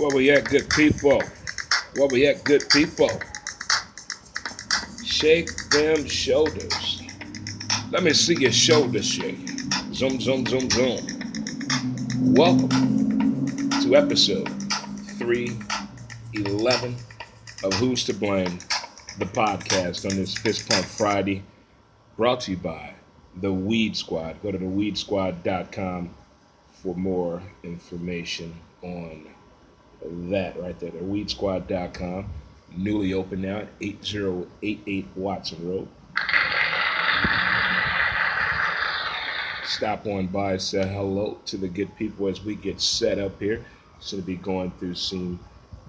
Where we at, good people? Where we at, good people? Shake them shoulders. Let me see your shoulders shake. Zoom, zoom, zoom, zoom. Welcome to episode 311 of Who's to Blame, the podcast on this Fist Pump Friday, brought to you by the Weed Squad. Go to theweedsquad.com for more information on that right there. Theweedsquad.com. Newly open now at 8088 Watson Road. Stop on by, say hello to the good people as we get set up here. Should be going through some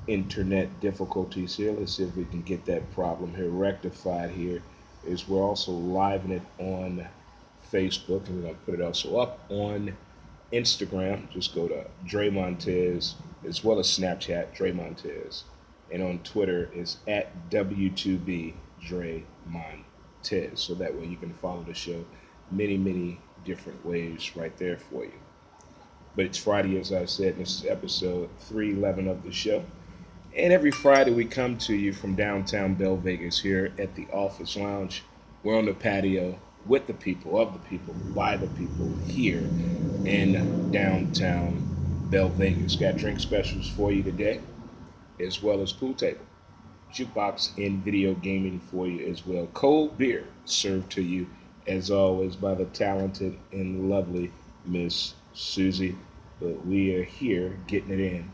internet difficulties here. Let's see if we can get that problem here rectified here. Is we're also living it on Facebook, and we're going to put it also up on Instagram. Just go to Dre Montez, as well as Snapchat, Dre Montez. And on Twitter is at W2B Dre Montez. So that way you can follow the show many different ways right there for you. But it's Friday, as I said, and this is episode 311 of the show. And every Friday we come to you from downtown Bell Vegas here at the Office Lounge. We're on the patio with the people, of the people, by the people here in downtown Bell Vegas. Got drink specials for you today, as well as pool table, jukebox, and video gaming for you as well. Cold beer served to you, as always, by the talented and lovely Miss Susie. But we are here getting it in.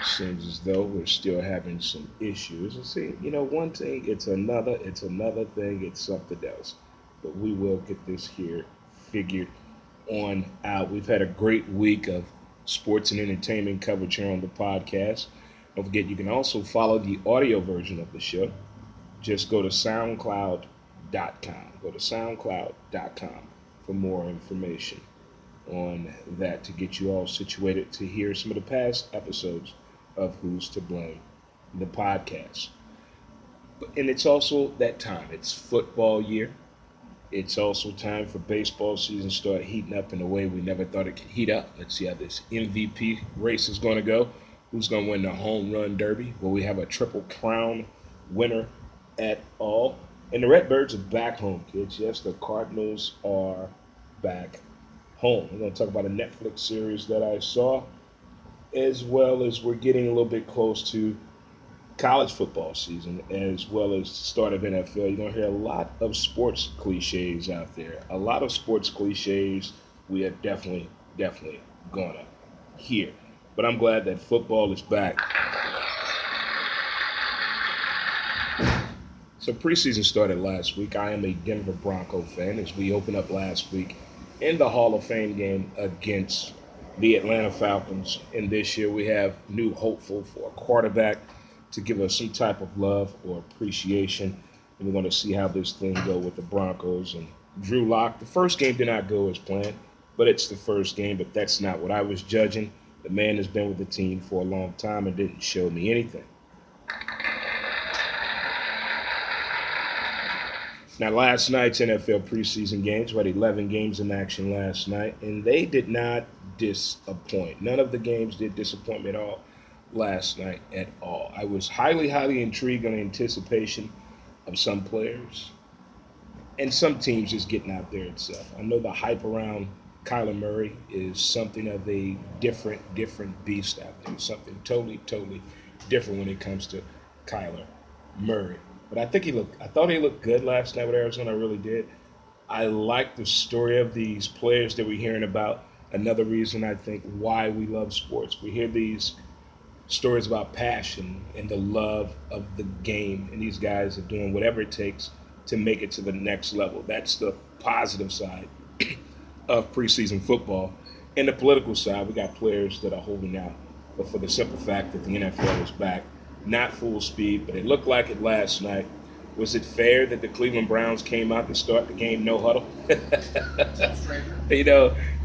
Seems as though we're still having some issues. And see, one thing, it's another thing, it's something else. But we will get this here figured on out. We've had a great week of sports and entertainment coverage here on the podcast. Don't forget, you can also follow the audio version of the show. Just go to SoundCloud.com. Go to SoundCloud.com for more information on that to get you all situated to hear some of the past episodes of Who's to Blame, the podcast. And it's also that time. It's football year. It's also time for baseball season to start heating up in a way we never thought it could heat up. Let's see how this MVP race is going to go. Who's going to win the home run derby? Will we have a triple crown winner at all? And the Redbirds are back home, kids. Yes, the Cardinals are back home. We're going to talk about a Netflix series that I saw, as well as we're getting a little bit close to college football season, as well as the start of NFL. You're going to hear a lot of sports cliches out there. A lot of sports cliches we are definitely going to hear. But I'm glad that football is back. So preseason started last week. I am a Denver Bronco fan as we open up last week in the Hall of Fame game against the Atlanta Falcons. And this year we have new hopeful for a quarterback to give us some type of love or appreciation. And we're going to see how this thing go with the Broncos and Drew Lock. The first game did not go as planned, but it's the first game. But that's not what I was judging. The man has been with the team for a long time and didn't show me anything. Now, last night's NFL preseason games, we had 11 games in action last night, and they did not disappoint. None of the games did disappoint me at all last night at all. I was highly intrigued on the anticipation of some players and some teams just getting out there itself. I know the hype around Kyler Murray is something of a different beast out there, something totally different when it comes to Kyler Murray. But I thought he looked good last night with Arizona. I really did. I like the story of these players that we're hearing about. Another reason I think why we love sports. We hear these stories about passion and the love of the game, and these guys are doing whatever it takes to make it to the next level. That's the positive side of preseason football. And the political side, we got players that are holding out. But for the simple fact that the NFL is back, not full speed, but it looked like it last night. Was it fair that the Cleveland Browns came out to start the game no huddle?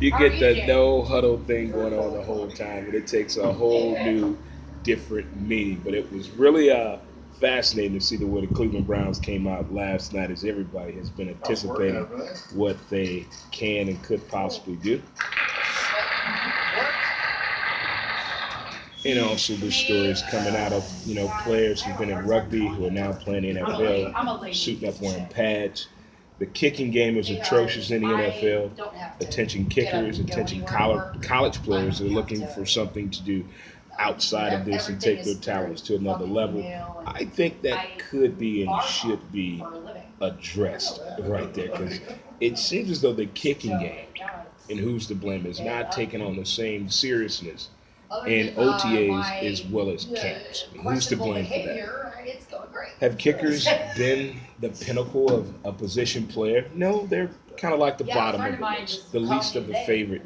You get the no huddle thing going on the whole time, and it takes a whole new, different meaning. But it was really fascinating to see the way the Cleveland Browns came out last night, as everybody has been anticipating what they can and could possibly do. And also the stories coming out of, players who've been in rugby who are now playing in the NFL, suiting up wearing pads. The kicking game is atrocious in the NFL. Attention kickers, attention college players are looking for something to do outside of this and take their talents to another level. I think that could be and should be addressed right there because it seems as though the kicking game and who's to blame is not taking on the same seriousness in OTAs as well as camps. Who's to blame for that? Have kickers been the pinnacle of a position player? No, they're kind of like the bottom of the list, the least of the favorite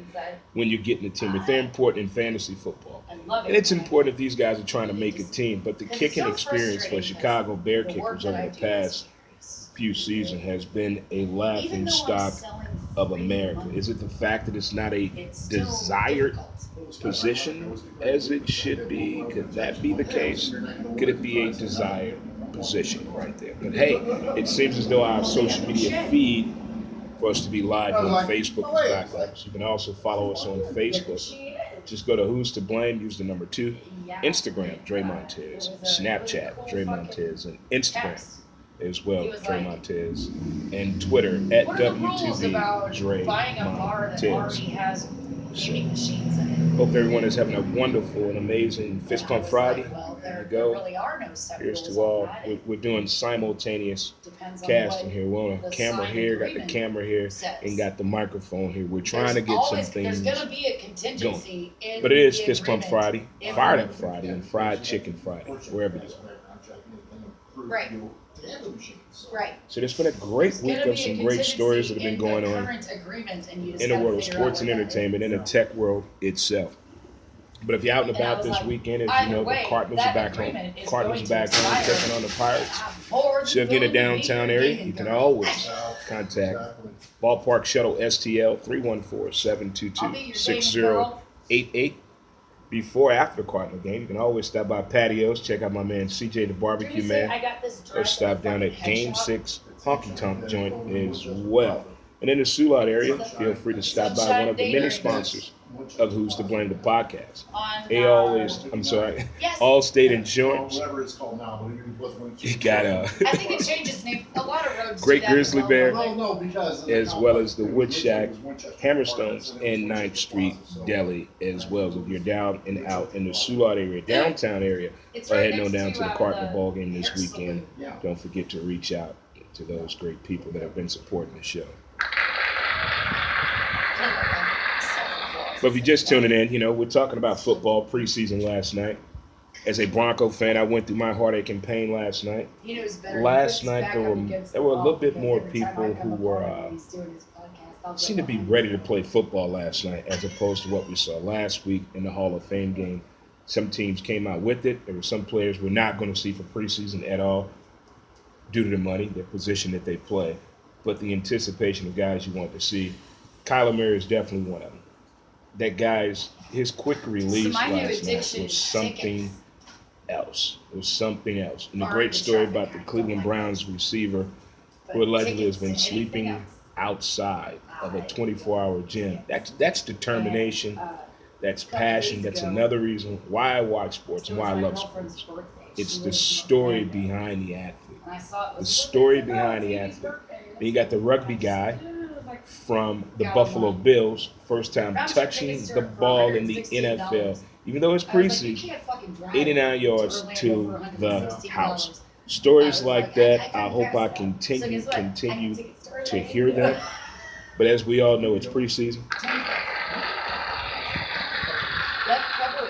when you get in the team. But they're important in fantasy football. And it's important if these guys are trying to make a team. But the kicking experience for Chicago Bear kickers over the past few seasons has been a laughing stock of America. Is it the fact that it's not a desired position as it should be? Could that be the case? Could it be a desired position right there? But hey, it seems as though our social media feed for us to be live on Facebook is back up. So you can also follow us on Facebook. Just go to Who's to Blame, use the number 2. Instagram, Dre Montez. Snapchat, Dre Montez. And Instagram as well, Dre Montez. And Twitter, at W2B, Dre Montez. Hope everyone is having a wonderful and amazing Fist Pump Friday. There we go. Here's to all. We're doing simultaneous casting here. We're on a camera here, got the camera here, and got the microphone here. We're trying to get some things going. But it is Fist Pump Friday, Fired Up Friday, and Fried Chicken Friday, wherever you are. Right. Right. So there's been a great week of some great stories that have been going on in the world of sports and entertainment, in the tech world itself. But if you're out and about this weekend, as you know, the Cardinals are back home. Cardinals are back home taking on the Pirates. So if you're in the downtown area, you can always contact Ballpark Shuttle STL 314-722-6088. Before or after the Cardinal game, you can always stop by Patios, check out my man CJ the Barbecue Man, or stop down at Game 6 Honky Tonk Joint as well. And in the Soulard area, feel free to stop by one of the many sponsors of Who's to Blame the podcast. Allstate Insurance. You got I think it changes name. A lot of roads. Great Grizzly Bear, as well as the Wood Shack, Hammerstones, and 9th Street Deli as well. If you're down and out in the Soulard area, downtown area, or heading on down to the Cardinal ball game this weekend, don't forget to reach out to those great people that have been supporting the show. But if you're just tuning in, we're talking about football preseason last night. As a Bronco fan, I went through my heartache and pain last night. Last night, there were a little bit more people who were seemed to be ready to play football last night as opposed to what we saw last week in the Hall of Fame game. Some teams came out with it. There were some players we're not going to see for preseason at all due to the money, the position that they play. But the anticipation of guys you want to see, Kyler Murray is definitely one of them. That his quick release last night was something else. It was something else. And the great story about the Cleveland Browns receiver who allegedly has been sleeping outside of a 24-hour gym. That's determination. That's passion. That's another reason why I watch sports and why I love sports. It's the story behind the athlete. The story behind the athlete. Then you got the rugby guy from the Buffalo Bills, first time touching the ball in the NFL, even though it's preseason, 89 yards to the house. Stories like that, I hope I continue to hear them. But as we all know, it's preseason.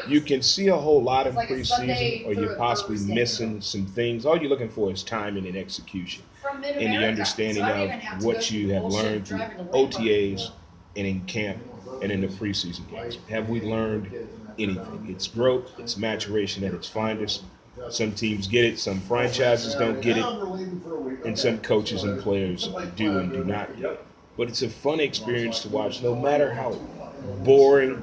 You can see a whole lot in preseason, or you're possibly missing some things. All you're looking for is timing and execution, and the understanding of what you have learned through OTAs and in camp and in the preseason games. Have we learned anything? It's growth, it's maturation at its finest. Some teams get it, some franchises don't get it, and some coaches and players do and do not get it. But it's a fun experience to watch, no matter how boring,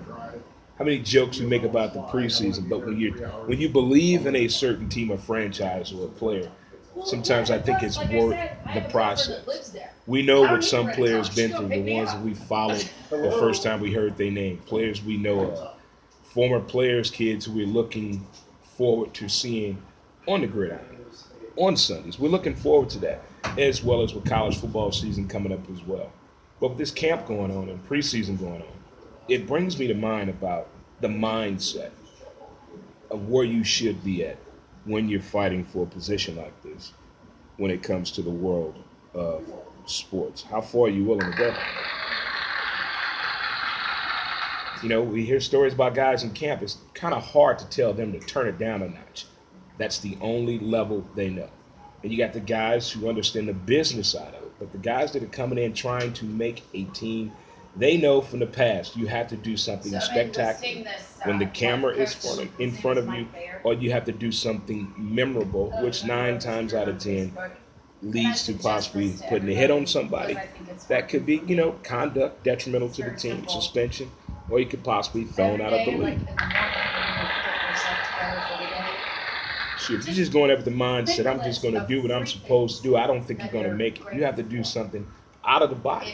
how many jokes we make about the preseason. But when you believe in a certain team or franchise or a player, sometimes I think it's worth the process. We know what some players been through, the ones that we followed the first time we heard their name, players we know of former players, kids who we're looking forward to seeing on the gridiron on Sundays. We're looking forward to that, as well as with college football season coming up as well. But with this camp going on and preseason going on, it brings me to mind about the mindset of where you should be at when you're fighting for a position like this when it comes to the world of sports. How far are you willing to go? You know, we hear stories about guys in camp. It's kind of hard to tell them to turn it down a notch. That's the only level they know. And you got the guys who understand the business side of it. But the guys that are coming in trying to make a team, they know from the past you have to do something spectacular when the camera is in front of you, or you have to do something memorable, which 9 times out of 10 leads to possibly putting a hit on somebody. That could be, you know, conduct detrimental to the team, suspension, or you could possibly be thrown out of the league. So if you're just going up with the mindset, I'm just going to do what I'm supposed to do, I don't think you're going to make it. You have to do something out of the box.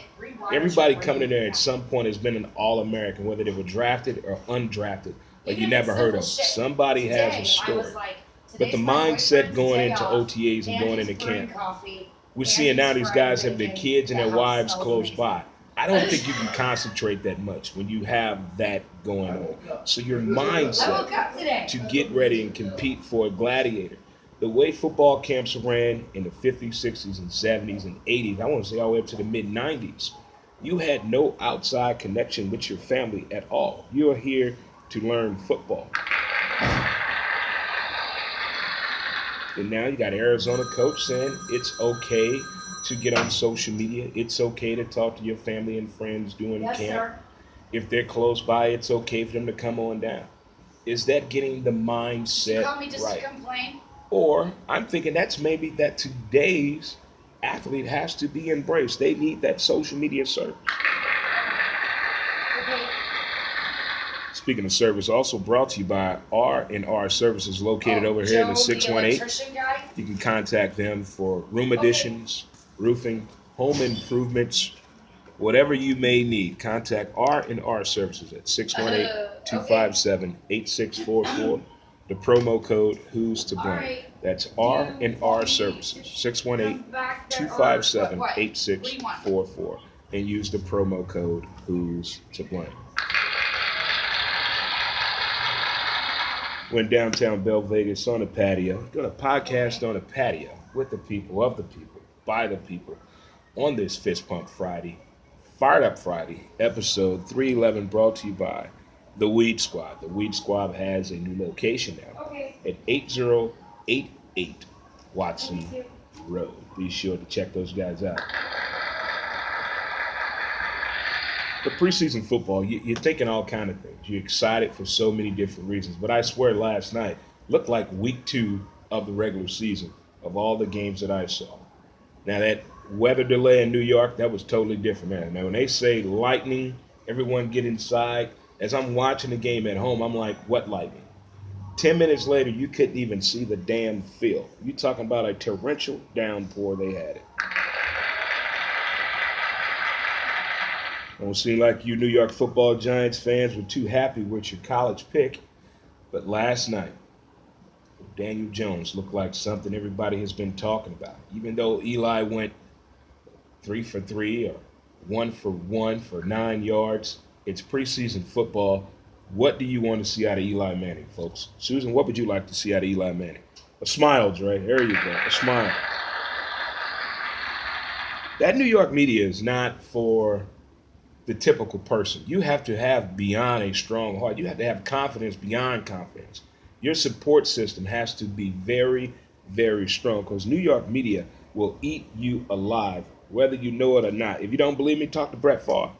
Everybody coming in there at some point has been an All-American, whether they were drafted or undrafted, or you never heard of. Somebody has a story. But the mindset going into OTAs and going into camp, we're seeing now these guys have their kids and their wives close by. I don't think you can concentrate that much when you have that going on. So your mindset to get ready and compete for a gladiator. The way football camps ran in the 50s, 60s, and 70s, and 80s, I want to say all the way up to the mid-90s, you had no outside connection with your family at all. You're here to learn football. And now you got Arizona coach saying it's okay to get on social media. It's okay to talk to your family and friends during camp. Sir. If they're close by, it's okay for them to come on down. Is that getting the mindset you call me just right? To complain? Or I'm thinking that's maybe that today's athlete has to be embraced. They need that social media service. Okay. Speaking of service, also brought to you by R&R Services, located over here in the 618. You can contact them for room additions, roofing, home improvements, whatever you may need. Contact R&R Services at 618-257-8644. The promo code Who's to Blame. Right. That's R&R Services, 618-257-8644. And use the promo code Who's to Blame. We're in downtown Belle Vegas on a patio, doing a podcast on a patio with the people, of the people, by the people, on this Fist Pump Friday, Fired Up Friday, episode 311, brought to you by The Weed Squad. The Weed Squad has a new location now at 8088 Watson Road. Be sure to check those guys out. The preseason football, you're thinking all kind of things. You're excited for so many different reasons. But I swear last night looked like week 2 of the regular season of all the games that I saw. Now that weather delay in New York, that was totally different, man. Now when they say lightning, everyone get inside. As I'm watching the game at home, I'm like, what lightning? 10 minutes later, you couldn't even see the damn field. You're talking about a torrential downpour, they had it. Don't seem like you New York Football Giants fans were too happy with your college pick. But last night, Daniel Jones looked like something everybody has been talking about. Even though Eli went 3 for 3 or 1 for 1 for 9 yards, it's preseason football. What do you want to see out of Eli Manning, folks? Susan, what would you like to see out of Eli Manning? A smile, Dre. There you go. A smile. That New York media is not for the typical person. You have to have beyond a strong heart. You have to have confidence beyond confidence. Your support system has to be very, very strong, because New York media will eat you alive, whether you know it or not. If you don't believe me, talk to Brett Favre.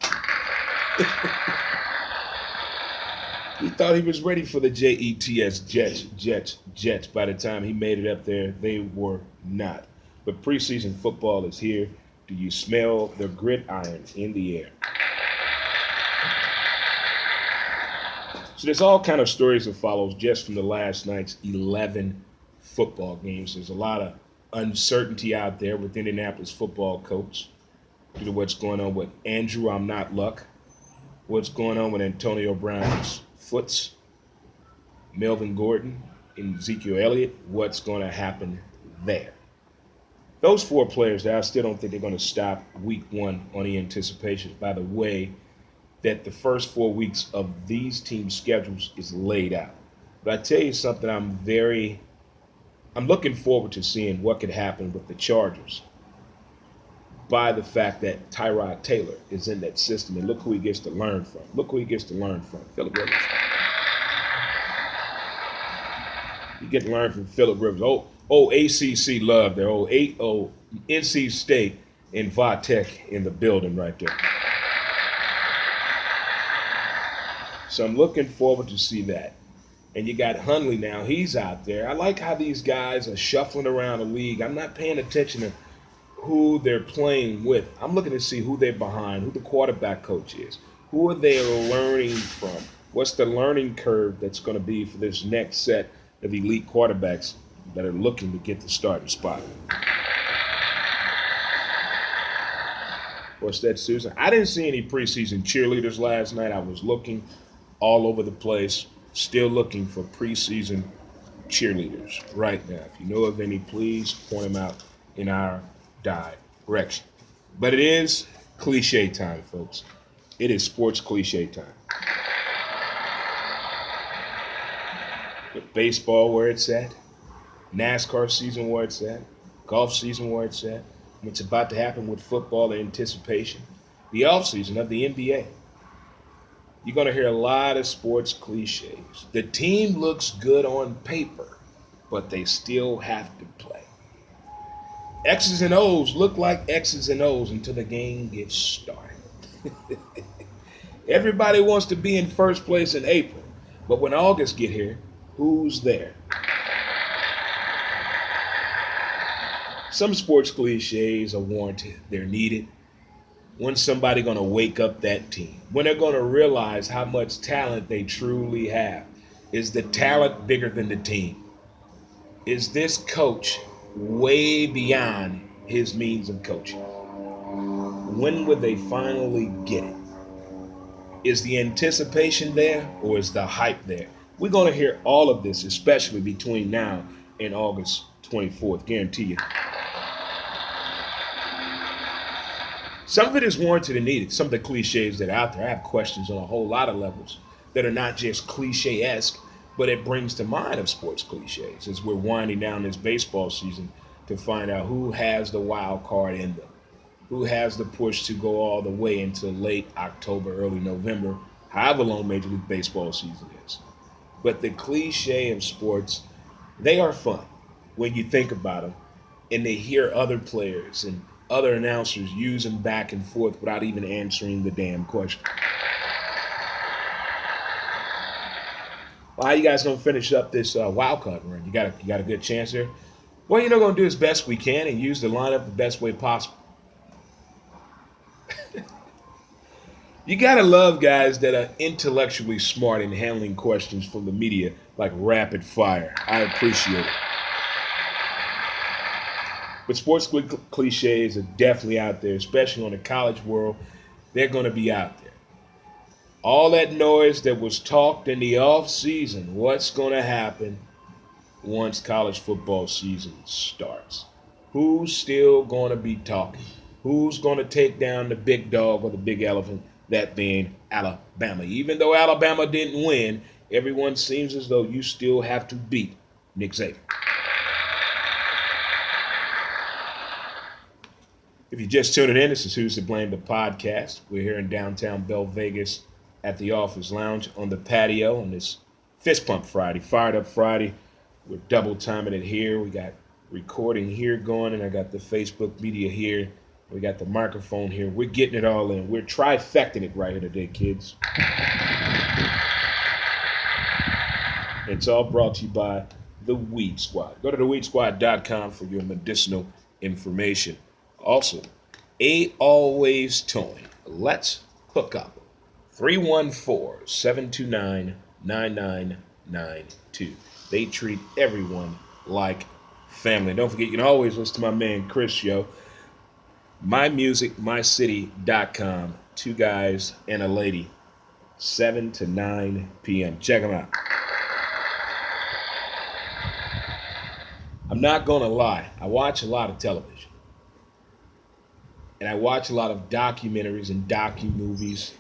He thought he was ready for the Jets, Jets. By the time he made it up there, they were not. But preseason football is here. Do you smell the gridiron in the air? So there's all kind of stories that follows just from the last night's 11 football games. There's a lot of uncertainty out there with Indianapolis football coach due to what's going on with Andrew I'm Not Luck, what's going on with Antonio Brown's foots, Melvin Gordon and Ezekiel Elliott, what's going to happen there? Those four players, I still don't think they're going to stop week one on the anticipation. By the way, that the first 4 weeks of these teams' schedules is laid out. But I tell you something, I'm looking forward to seeing what could happen with the Chargers by the fact that Tyrod Taylor is in that system, and look who he gets to learn from. Look who he gets to learn from. Phillip Rivers. You get to learn from Phillip Rivers. ACC love there. NC State and Vatech in the building right there. So I'm looking forward to see that. And you got Hundley now. He's out there. I like how these guys are shuffling around the league. I'm not paying attention to who they're playing with. I'm looking to see who they're behind, who the quarterback coach is, who are they learning from, what's the learning curve that's going to be for this next set of elite quarterbacks that are looking to get the starting spot. What's that, Susan? I didn't see any preseason cheerleaders last night. I was looking all over the place, still looking for preseason cheerleaders right now. If you know of any, please point them out in our direction. But it is cliche time, folks. It is sports cliche time. With baseball where it's at, NASCAR season where it's at, golf season where it's at, what's about to happen with football, the anticipation, the offseason of the NBA. You're going to hear a lot of sports cliches. The team looks good on paper, but they still have to play. X's and O's look like X's and O's until the game gets started. Everybody wants to be in first place in April, but when August get here, who's there? Some sports cliches are warranted. They're needed. When's somebody going to wake up that team? When they're going to realize how much talent they truly have? Is the talent bigger than the team? Is this coach way beyond his means of coaching? When will they finally get it? Is the anticipation there or is the hype there? We're going to hear all of this, especially between now and August 24th. Guarantee you. Some of it is warranted and needed. Some of the cliches that are out there, I have questions on a whole lot of levels that are not just cliche-esque, but it brings to mind of sports cliches as we're winding down this baseball season to find out who has the wild card in them, who has the push to go all the way into late October, early November, however long Major League Baseball season is. But the cliche of sports, they are fun when you think about them and they hear other players and other announcers use them back and forth without even answering the damn question. Well, how you guys gonna finish up this wild card run? You got a good chance here? Well, gonna do as best we can and use the lineup the best way possible. You gotta love guys that are intellectually smart in handling questions from the media like rapid fire. I appreciate it. But sports cliches are definitely out there, especially on the college world. They're going to be out there. All that noise that was talked in the off season, what's going to happen once college football season starts? Who's still going to be talking? Who's going to take down the big dog or the big elephant, that being Alabama? Even though Alabama didn't win, everyone seems as though you still have to beat Nick Saban. If you're just tuning in, this is Who's to Blame, the podcast. We're here in downtown Bell Vegas at the Office Lounge on the patio on this Fist Pump Friday, Fired Up Friday. We're double timing it here. We got recording here going, and I got the Facebook media here. We got the microphone here. We're getting it all in. We're trifecting it right here today, kids. It's all brought to you by The Weed Squad. Go to theweedsquad.com for your medicinal information. Also, Always Towing. Let's hook up. 314-729-9992. They treat everyone like family. Don't forget, you can always listen to my man Chris Show. MyMusicMyCity.com. 2 guys and a lady. 7 to 9 p.m. Check them out. not going to lie. I watch a lot of television. And I watch a lot of documentaries and docu-movies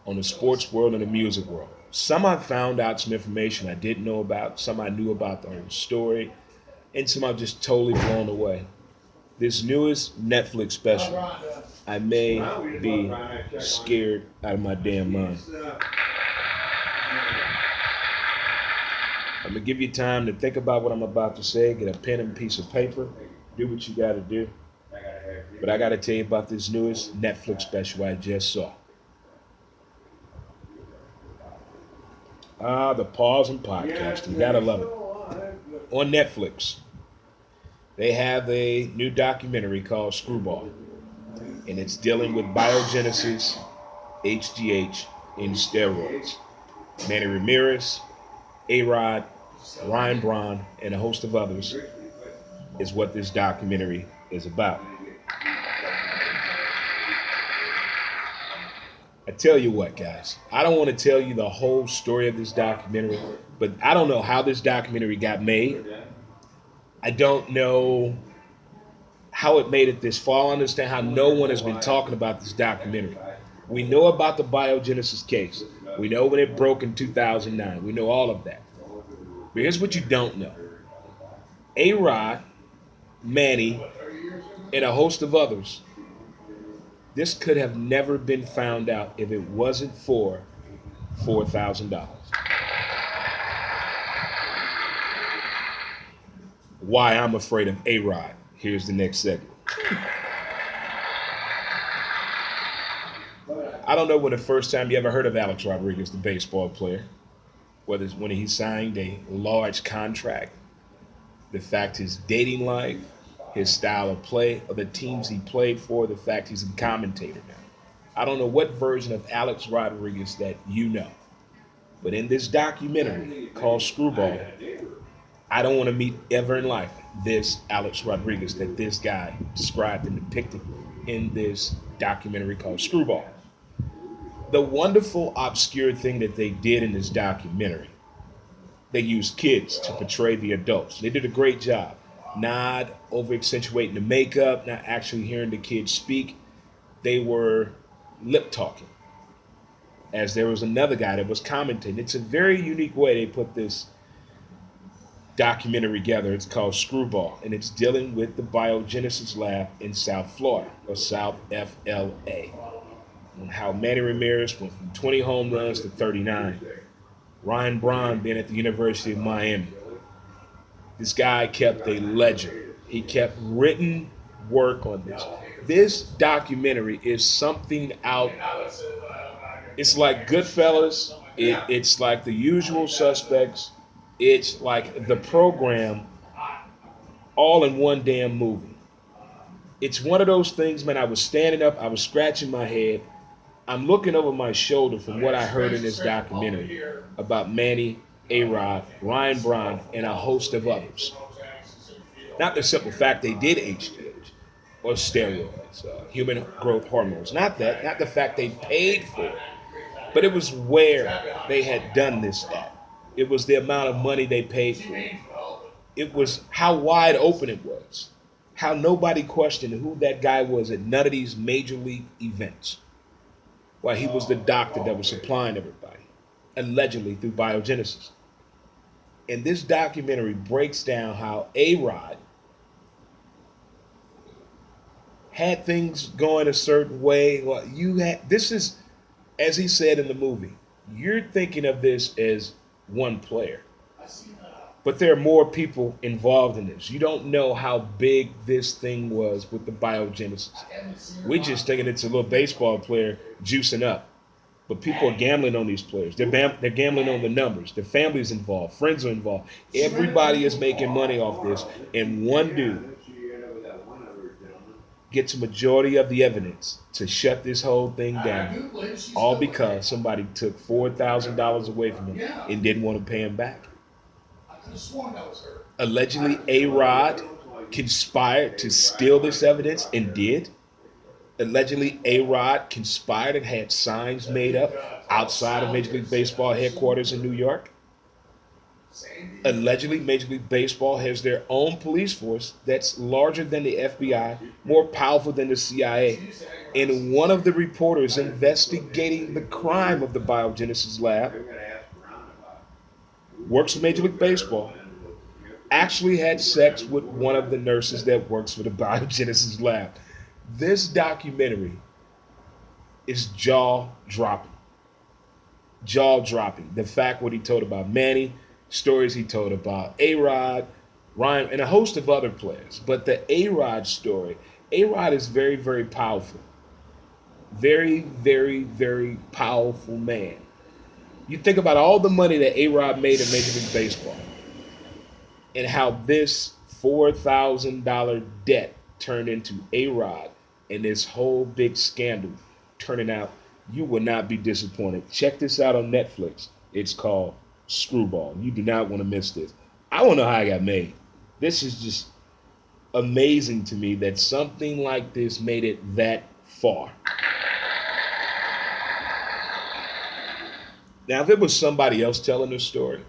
on the sports world and the music world. Some I found out some information I didn't know about. Some I knew about the whole story. And some I'm just totally blown away. This newest Netflix special, I may be scared out of my damn mind. I'm going to give you time to think about what I'm about to say. Get a pen and piece of paper. Do what you got to do. But I got to tell you about this newest Netflix special I just saw. The Pause and Podcast. You got to love it. On Netflix, they have a new documentary called Screwball. And it's dealing with biogenesis, HGH, and steroids. Manny Ramirez, A-Rod, Ryan Braun, and a host of others is what this documentary is about. I tell you what, guys, I don't want to tell you the whole story of this documentary, but I don't know how this documentary got made. I don't know how it made it this far. I understand how no one has been talking about this documentary. We know about the biogenesis case. We know when it broke in 2009. We know all of that. But here's what you don't know. A-Rod, Manny, and a host of others, this could have never been found out if it wasn't for $4,000. Why I'm afraid of A-Rod. Here's the next segment. I don't know when the first time you ever heard of Alex Rodriguez, the baseball player, whether it's when he signed a large contract, the fact his dating life, his style of play, or the teams he played for, the fact he's a commentator now. I don't know what version of Alex Rodriguez that you know. But in this documentary called Screwball, I don't want to meet ever in life this Alex Rodriguez that this guy described and depicted in this documentary called Screwball. The wonderful, obscure thing that they did in this documentary, they used kids to portray the adults. They did a great job. Not over accentuating the makeup, not actually hearing the kids speak. They were lip talking. As there was another guy that was commenting. It's a very unique way they put this documentary together. It's called Screwball, and it's dealing with the biogenesis lab in South Florida, or South FLA. And how Manny Ramirez went from 20 home runs to 39. Ryan Braun being at the University of Miami. This guy kept a ledger. He kept written work on this. This documentary is something out. It's like Goodfellas. It's like The Usual Suspects. It's like The Program, all in one damn movie. It's one of those things, man. I was standing up. I was scratching my head. I'm looking over my shoulder from what I heard in this documentary about Manny, A-Rod, Ryan Braun, and a host of others. Not the simple fact they did HGH or steroids, human growth hormones. Not that. Not the fact they paid for it. But it was where they had done this at. It was the amount of money they paid for it. It was how wide open it was. How nobody questioned who that guy was at none of these major league events. Why he was the doctor that was supplying everybody, allegedly through biogenesis. And this documentary breaks down how A-Rod had things going a certain way. Well, this is, as he said in the movie, you're thinking of this as one player. But there are more people involved in this. You don't know how big this thing was with the biogenesis. We're just thinking it's a little baseball player juicing up. But people are gambling on these players. They're gambling on the numbers. Their family's involved. Friends are involved. Everybody is making money off this. And one dude gets a majority of the evidence to shut this whole thing down. All because somebody took $4,000 away from him and didn't want to pay him back. Allegedly, A-Rod conspired to steal this evidence and did. Allegedly, A-Rod conspired and had signs made up outside of Major League Baseball headquarters in New York. Allegedly, Major League Baseball has their own police force that's larger than the FBI, more powerful than the CIA. And one of the reporters investigating the crime of the Biogenesis lab works for Major League Baseball, actually had sex with one of the nurses that works for the Biogenesis lab. This documentary is jaw dropping. Jaw dropping. The fact what he told about Manny, stories he told about A-Rod, Ryan, and a host of other players. But the A-Rod story, A-Rod is very, very powerful. Very, very, very powerful man. You think about all the money that A-Rod made in Major League Baseball and how this $4,000 debt turned into A-Rod and this whole big scandal turning out. You will not be disappointed. Check this out on Netflix. It's called Screwball. You do not want to miss this. I want to know how it got made. This is just amazing to me that something like this made it that far. Now, if it was somebody else telling the story,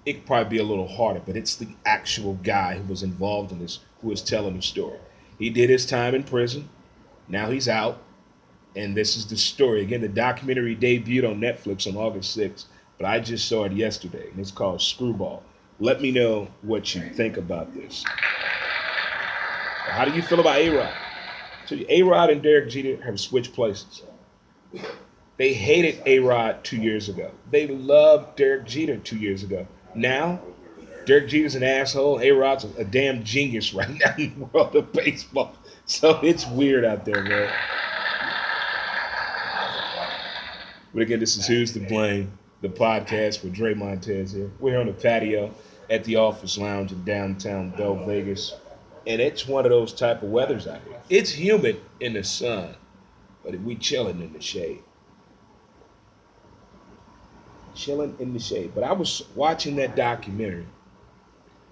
it could probably be a little harder, but it's the actual guy who was involved in this who is telling the story. He did his time in prison. Now he's out. And this is the story. Again, the documentary debuted on Netflix on August 6th, but I just saw it yesterday, and it's called Screwball. Let me know what you think about this. How do you feel about A-Rod? So A-Rod and Derek Jeter have switched places. They hated A-Rod 2 years ago. They loved Derek Jeter 2 years ago. Now, Derek Jeter's an asshole. A-Rod's a damn genius right now in the world of baseball. So it's weird out there, man. But again, this is Who's to Blame, the podcast with Dre Montez here. We're here on the patio at the Office Lounge in downtown Bell Vegas. And it's one of those type of weathers out here. It's humid in the sun, but we chilling in the shade. Chilling in the shade. But I was watching that documentary.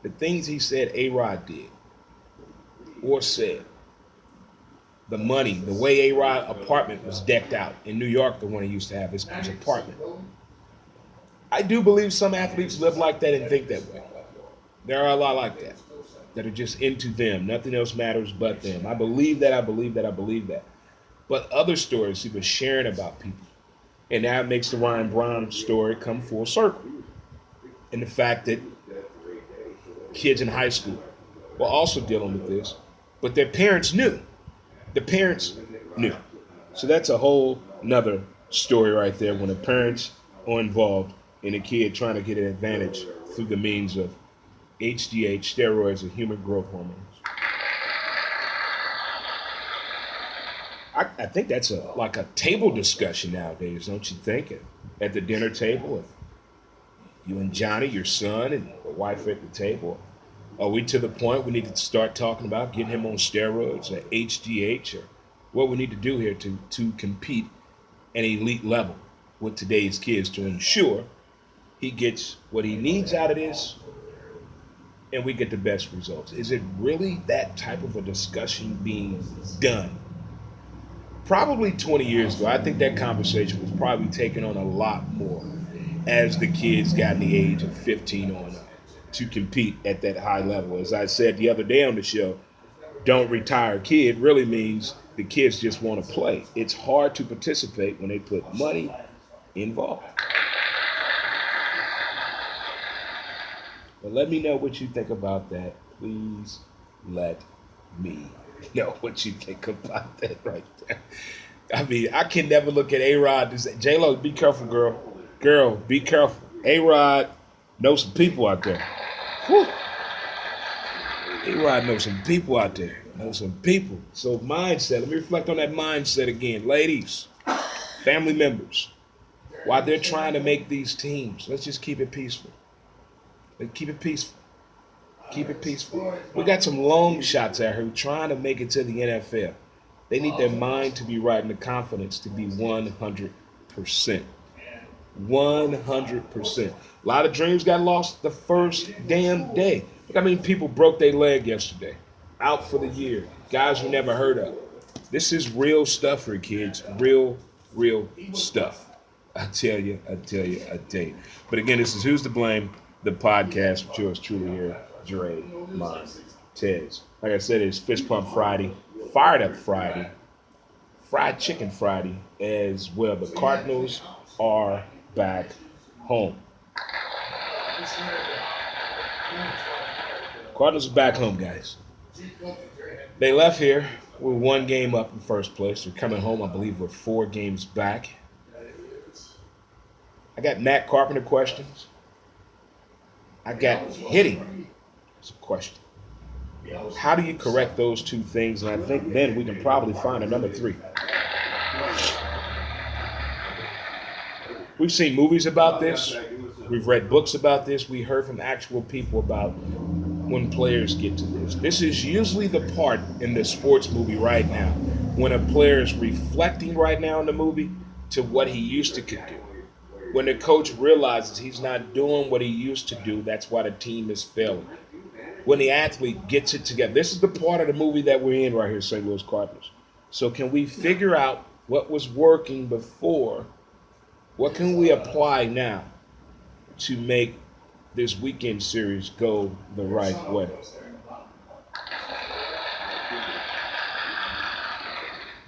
The things he said A-Rod did or said. The money, the way A-Rod apartment was decked out in New York, the one he used to have, his apartment. I do believe some athletes live like that and think that way. There are a lot like that are just into them. Nothing else matters but them. I believe that. But other stories he was sharing about people. And that makes the Ryan Braun story come full circle. And the fact that kids in high school were also dealing with this, but their parents knew. The parents knew. So that's a whole nother story right there when the parents are involved in a kid trying to get an advantage through the means of HGH, steroids, and human growth hormones. I think that's like a table discussion nowadays, don't you think? At the dinner table, if you and Johnny, your son, and the wife are at the table. Are we to the point we need to start talking about getting him on steroids or HGH or what we need to do here to compete at an elite level with today's kids to ensure he gets what he needs out of this and we get the best results? Is it really that type of a discussion being done? Probably 20 years ago, I think that conversation was probably taken on a lot more as the kids got in the age of 15 on up to compete at that high level. As I said the other day on the show, don't retire a kid really means the kids just want to play. It's hard to participate when they put money involved. But let me know what you think about that. Please let me know what you think about that right there. I mean, I can never look at A-Rod and say, J-Lo, be careful, girl. Girl, be careful. A-Rod knows some people out there. Whew. A-Rod knows some people out there. Knows some people. So mindset, let me reflect on that mindset again. Ladies, family members, while they're trying to make these teams, let's just keep it peaceful. Let's keep it peaceful. Keep it peaceful. We got some long shots out here trying to make it to the NFL. They need their mind to be right and the confidence to be 100%. 100%. A lot of dreams got lost the first damn day. Look how many people broke their leg yesterday. Out for the year. Guys we never heard of. This is real stuff for kids. Real stuff. I tell you. But again, this is Who's to Blame. the podcast with yours truly here, Dre Montez. Like I said, it's Fist Pump Friday, Fired Up Friday, Fried Chicken Friday as well. The Cardinals are back home. Cardinals are back home, guys. They left here with one game up in first place. They're coming home, I believe, with 4 games back. I got Matt Carpenter questions. I got hitting. It's a question. How do you correct those two things? And I think then we can probably find a number 3. We've seen movies about this. We've read books about this. We heard from actual people about when players get to this. This is usually the part in the sports movie right now when a player is reflecting right now in the movie to what he used to could do. When the coach realizes he's not doing what he used to do, that's why the team is failing. When the athlete gets it together. This is the part of the movie that we're in right here, St. Louis Cardinals. So can we figure out what was working before? What can we apply now to make this weekend series go the right way?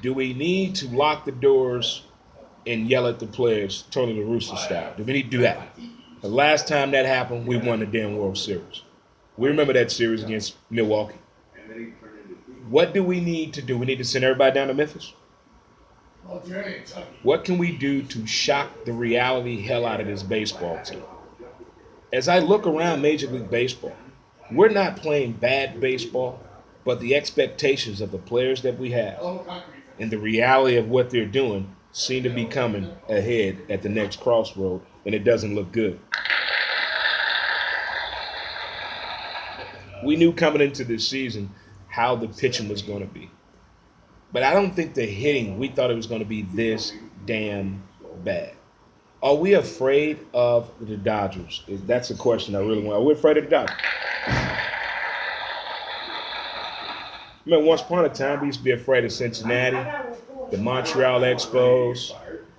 Do we need to lock the doors and yell at the players, Tony La Russa style? Do we need to do that? The last time that happened, we won the damn World Series. We remember that series against Milwaukee. What do we need to do? We need to send everybody down to Memphis? What can we do to shock the reality hell out of this baseball team? As I look around Major League Baseball, we're not playing bad baseball, but the expectations of the players that we have and the reality of what they're doing seem to be coming ahead at the next crossroad, and it doesn't look good. We knew coming into this season how the pitching was going to be. But I don't think the hitting, we thought it was going to be this damn bad. Are we afraid of the Dodgers? That's a question I really want. Are we afraid of the Dodgers? I mean, once upon a time, we used to be afraid of Cincinnati, the Montreal Expos,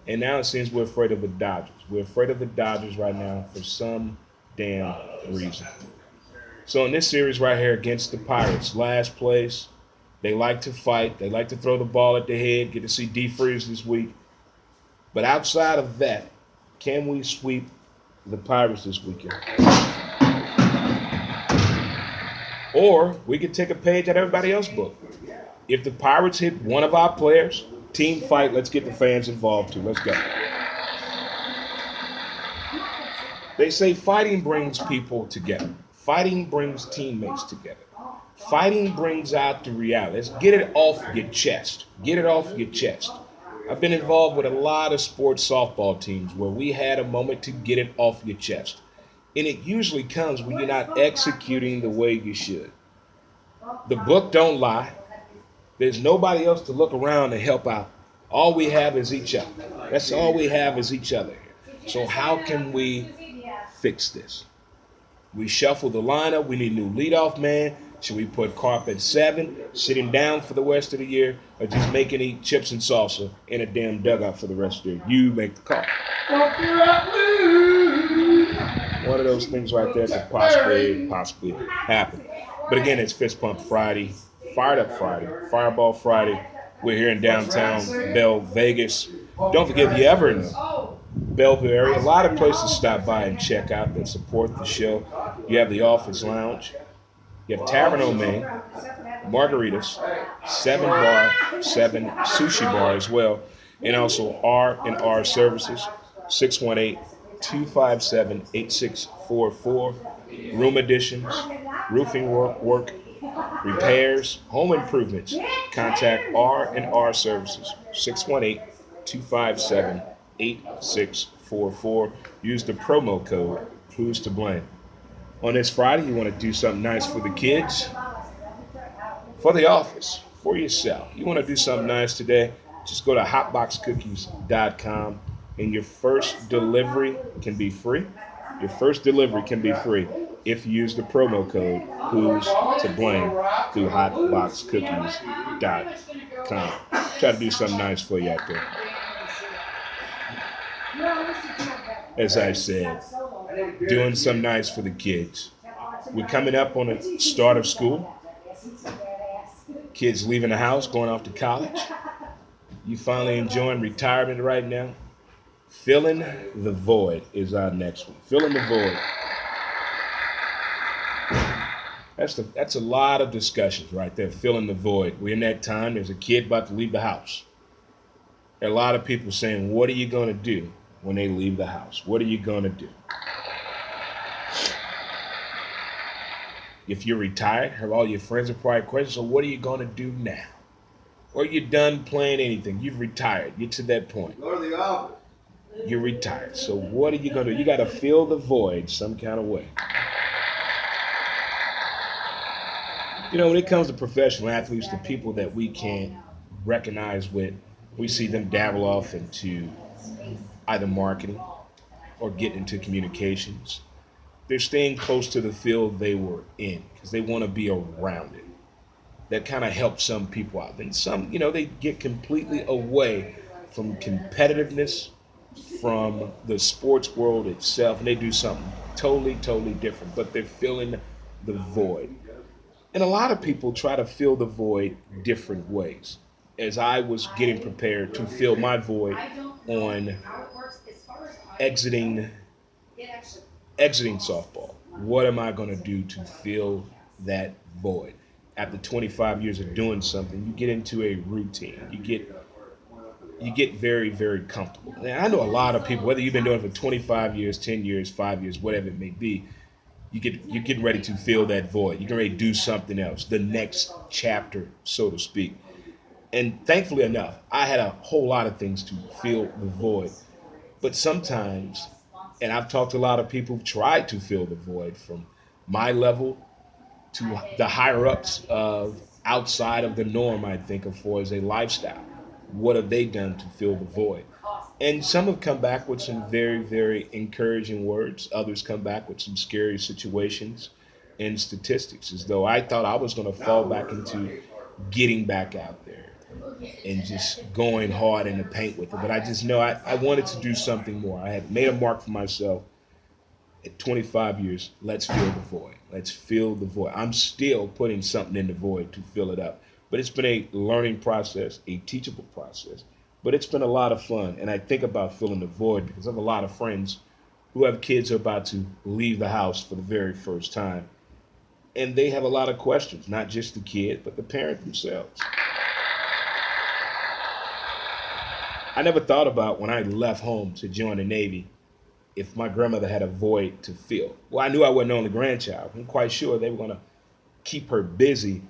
and now it seems we're afraid of the Dodgers. We're afraid of the Dodgers right now for some damn reason. So in this series right here against the Pirates, last place, they like to fight. They like to throw the ball at the head. Get to see D. Freeze this week. But outside of that, can we sweep the Pirates this weekend? Or we could take a page out of everybody else's book. If the Pirates hit one of our players, team fight, let's get the fans involved too. Let's go. They say fighting brings people together. Fighting brings teammates together. Fighting brings out the reality. Let's get it off your chest. Get it off your chest. I've been involved with a lot of sports softball teams where we had a moment to get it off your chest. And it usually comes when you're not executing the way you should. The book don't lie. There's nobody else to look around and help out. All we have is each other. That's all we have is each other. So how can we fix this? We shuffle the lineup. We need a new leadoff man. Should we put Carp at 7, sit him down for the rest of the year, or just make him eat chips and salsa in a damn dugout for the rest of the year? You make the call. One of those things right there could possibly happen. But again, it's Fist Pump Friday, Fired Up Friday, Fireball Friday. We're here in downtown Bell Vegas. Don't forget, if you ever in the Bellevue area, a lot of places to stop by and check out that support the show. You have the Office Lounge. You have Tavern on Main, Margaritas, 7 Bar, 7 Sushi Bar as well, and also R&R Services, 618-257-8644. Room additions, roofing work, repairs, home improvements. Contact R&R Services, 618-257-8644. Use the promo code Who's to Blame. On this Friday, you want to do something nice for the kids, for the office, for yourself. You want to do something nice today, just go to hotboxcookies.com, and your first delivery can be free. Your first delivery can be free if you use the promo code Who's to Blame through hotboxcookies.com. Try to do something nice for you out there. As I said, doing something nice for the kids. We're coming up on the start of school. Kids leaving the house, going off to college. You finally enjoying retirement right now. Filling the void is our next one. Filling the void. That's a lot of discussions right there. Filling the void. We're in that time. There's a kid about to leave the house. There are a lot of people saying, "What are you going to do when they leave the house? What are you going to do?" If you're retired, all your friends are probably questioning, so what are you going to do now? Or you're done playing anything. You've retired. You're to that point. Go to the office. You're retired. So what are you going to do? You got to fill the void some kind of way. You know, when it comes to professional athletes, the people that we can't recognize with, we see them dabble off into either marketing or getting into communications. They're staying close to the field they were in because they want to be around it. That kind of helps some people out. Then some, they get completely away from competitiveness, from the sports world itself, and they do something totally, totally different, but they're filling the void. And a lot of people try to fill the void different ways. As I was getting prepared to fill my void on exiting softball, what am I going to do to fill that void? After 25 years of doing something, you get into a routine. You get very, very comfortable. And I know a lot of people, whether you've been doing it for 25 years, 10 years, 5 years, whatever it may be, you're getting ready to fill that void. You're getting ready to do something else, the next chapter, so to speak. And thankfully enough, I had a whole lot of things to fill the void. But sometimes, and I've talked to a lot of people who've tried to fill the void from my level to the higher ups of outside of the norm, I think, of for as a lifestyle. What have they done to fill the void? And some have come back with some very, very encouraging words. Others come back with some scary situations and statistics, as though I thought I was going to fall back into getting back out there and just going hard in the paint with it. But I just know I wanted to do something more. I had made a mark for myself at 25 years. Let's fill the void. Let's fill the void. I'm still putting something in the void to fill it up. But it's been a learning process, a teachable process. But it's been a lot of fun. And I think about filling the void because I have a lot of friends who have kids who are about to leave the house for the very first time. And they have a lot of questions, not just the kid, but the parent themselves. I never thought about when I left home to join the Navy if my grandmother had a void to fill. Well, I knew I wasn't the only grandchild. I'm quite sure they were going to keep her busy,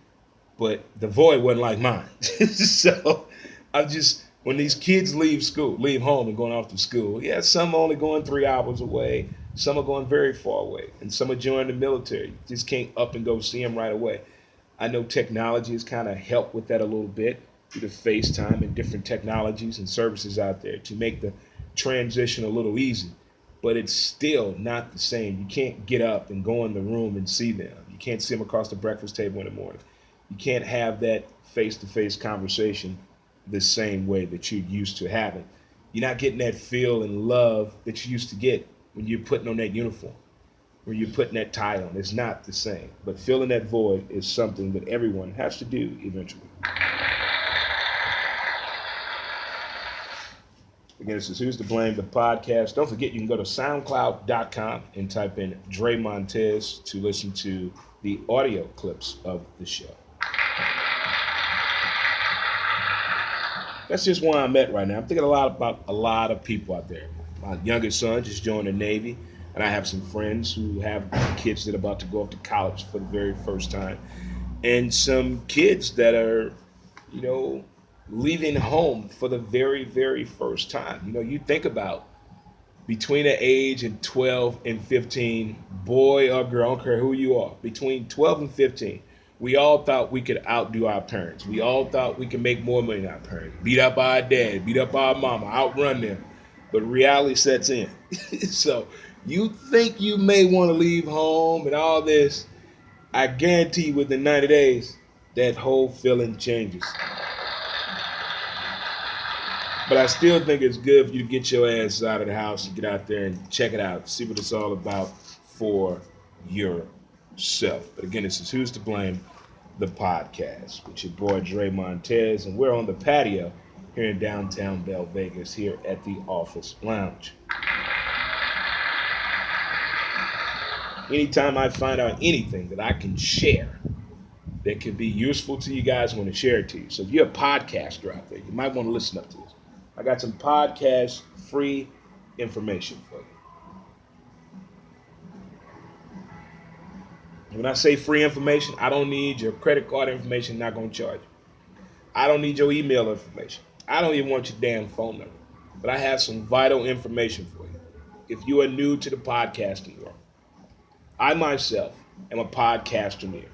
but the void wasn't like mine. So when these kids leave home and going off to school, yeah, some are only going 3 hours away. Some are going very far away. And some are joining the military. You just can't up and go see them right away. I know technology has kind of helped with that a little bit through the FaceTime and different technologies and services out there to make the transition a little easy. But it's still not the same. You can't get up and go in the room and see them. You can't see them across the breakfast table in the morning. You can't have that face-to-face conversation the same way that you're used to having. You're not getting that feel and love that you used to get when you're putting on that uniform, when you're putting that tie on. It's not the same. But filling that void is something that everyone has to do eventually. Again, this is Who's to Blame, the podcast. Don't forget, you can go to SoundCloud.com and type in Dre Montez to listen to the audio clips of the show. That's just where I'm at right now. I'm thinking a lot about a lot of people out there. My youngest son just joined the Navy, and I have some friends who have kids that are about to go off to college for the very first time, and some kids that are, leaving home for the very, very first time. You think about between the age of 12 and 15, boy or girl, I don't care who you are, between 12 and 15, we all thought we could outdo our parents. We all thought we could make more money than our parents. Beat up our dad, beat up our mama, outrun them. But reality sets in. So you think you may want to leave home and all this. I guarantee you within 90 days, that whole feeling changes. But I still think it's good for you to get your ass out of the house and get out there and check it out, see what it's all about for yourself. But again, this is Who's to Blame, the podcast with your boy Dre Montez, and we're on the patio here in downtown Bell Vegas here at the Office Lounge. Anytime I find out anything that I can share that could be useful to you guys, I want to share it to you. So if you're a podcaster out there, you might want to listen up to this. I got some podcast free information for you. When I say free information, I don't need your credit card information, not going to charge you. I don't need your email information. I don't even want your damn phone number. But I have some vital information for you. If you are new to the podcasting world, I myself am a podcaster near.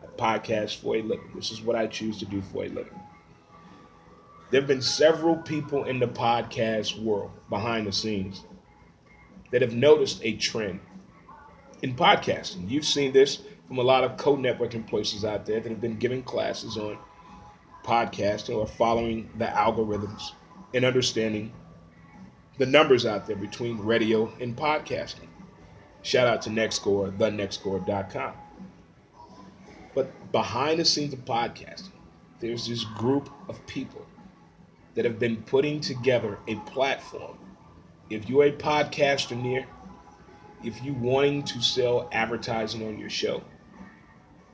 I podcast for a living. This is what I choose to do for a living. There have been several people in the podcast world behind the scenes that have noticed a trend in podcasting. You've seen this from a lot of co-networking places out there that have been giving classes on podcasting or following the algorithms and understanding the numbers out there between radio and podcasting. Shout out to Nextcore, thenextcore.com. But behind the scenes of podcasting, there's this group of people that have been putting together a platform. If you're a podcaster near, if you wanting to sell advertising on your show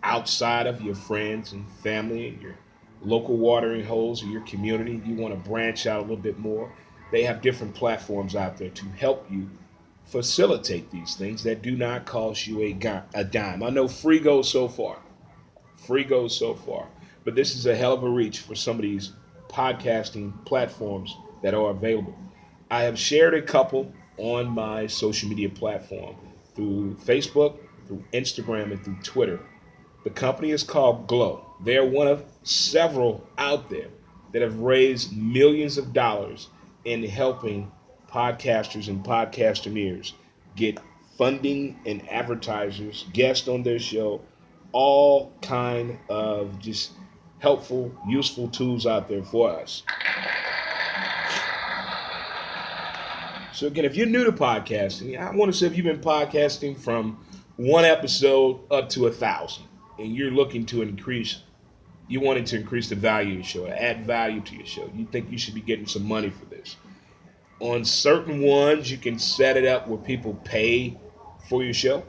outside of your friends and family and your local watering holes or your community, you want to branch out a little bit more, they have different platforms out there to help you facilitate these things that do not cost you a dime. I know free goes so far. Free goes so far. But this is a hell of a reach for some of these podcasting platforms that are available. I have shared a couple on my social media platform through Facebook, through Instagram, and through Twitter. The company is called Glow. They're one of several out there that have raised millions of dollars in helping podcasters and podcasteers get funding and advertisers, guests on their show, all kind of just helpful, useful tools out there for us. So again, if you're new to podcasting, I want to say if you've been podcasting from one episode up to 1,000, and you're looking to increase, you wanted to increase the value of your show, add value to your show, you think you should be getting some money for this. On certain ones, you can set it up where people pay for your show.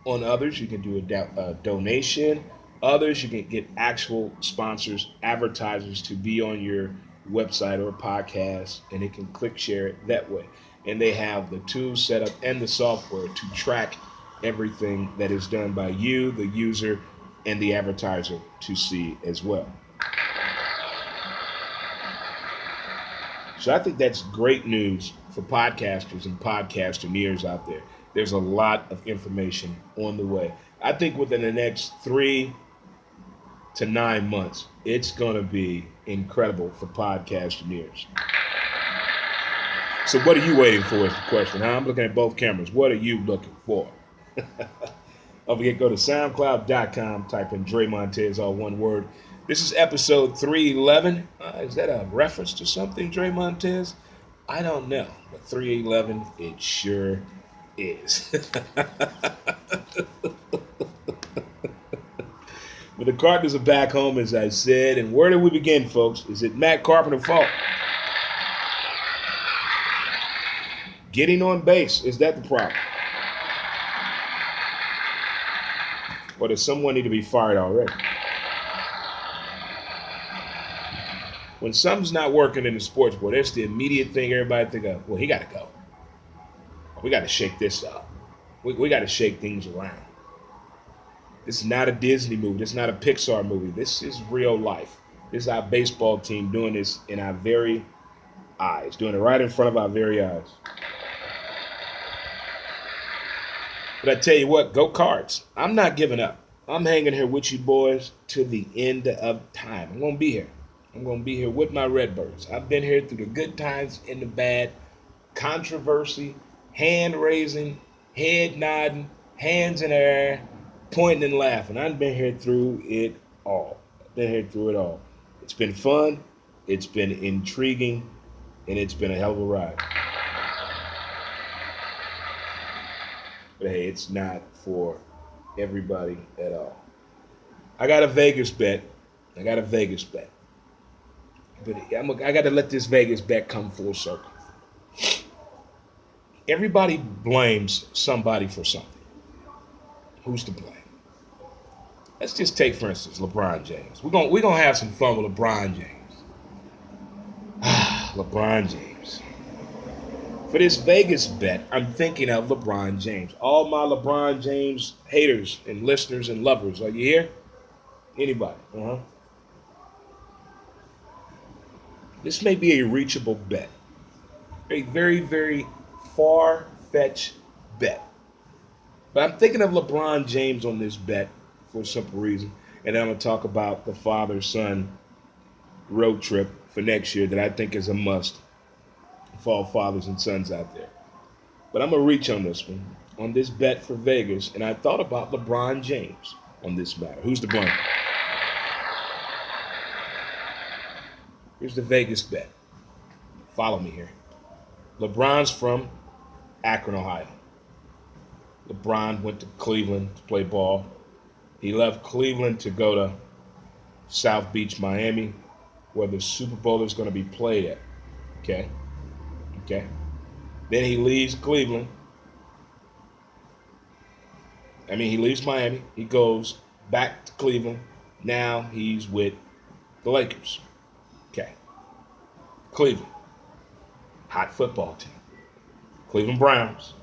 On others, you can do a donation. Others, you can get actual sponsors, advertisers to be on your website or podcast, and they can click share it that way. And they have the tools set up and the software to track everything that is done by you, the user, and the advertiser to see as well. So I think that's great news for podcasters and podcasteers out there. There's a lot of information on the way. I think within the next 3 to 9 months, it's going to be incredible for podcasteers. So what are you waiting for is the question. I'm looking at both cameras. What are you looking for? Don't forget, go to SoundCloud.com, type in Dre Montez, all one word. This is episode 311. Is that a reference to something, Dre Montez? I don't know, but 311, it sure is. But the Cardinals are back home, as I said, and where do we begin, folks? Is it Matt Carpenter's fault? Getting on base, is that the problem? Or does someone need to be fired already? When something's not working in the sports world, that's the immediate thing everybody think of. Well, he got to go. We got to shake this up. We got to shake things around. This is not a Disney movie. This is not a Pixar movie. This is real life. This is our baseball team doing this in our very eyes, doing it right in front of our very eyes. But I tell you what, go Cards. I'm not giving up. I'm hanging here with you boys to the end of time. I'm going to be here. I'm going to be here with my Redbirds. I've been here through the good times and the bad, controversy, hand raising, head nodding, hands in the air, pointing and laughing. I've been here through it all. It's been fun. It's been intriguing. and it's been a hell of a ride. But hey, it's not for everybody at all. I got a Vegas bet. But I got to let this Vegas bet come full circle. Everybody blames somebody for something. Who's to blame? Let's just take, for instance, LeBron James. We're gonna have some fun with LeBron James. LeBron James. For this Vegas bet, I'm thinking of LeBron James. All my LeBron James haters and listeners and lovers, are you here? Anybody? This may be a reachable bet. A very, very far-fetched bet. But I'm thinking of LeBron James on this bet for a simple reason. And then I'm going to talk about the father-son road trip for next year that I think is a must for all fathers and sons out there. But I'm going to reach on this one, on this bet for Vegas. And I thought about LeBron James on this matter. Who's to blame? Here's the Vegas bet. Follow me here. LeBron's from Akron, Ohio. LeBron went to Cleveland to play ball. He left Cleveland to go to South Beach, Miami, where the Super Bowl is going to be played at. Okay. Then he leaves Cleveland. He leaves Miami. He goes back to Cleveland. Now he's with the Lakers. Okay. Cleveland. Hot football team. Cleveland Browns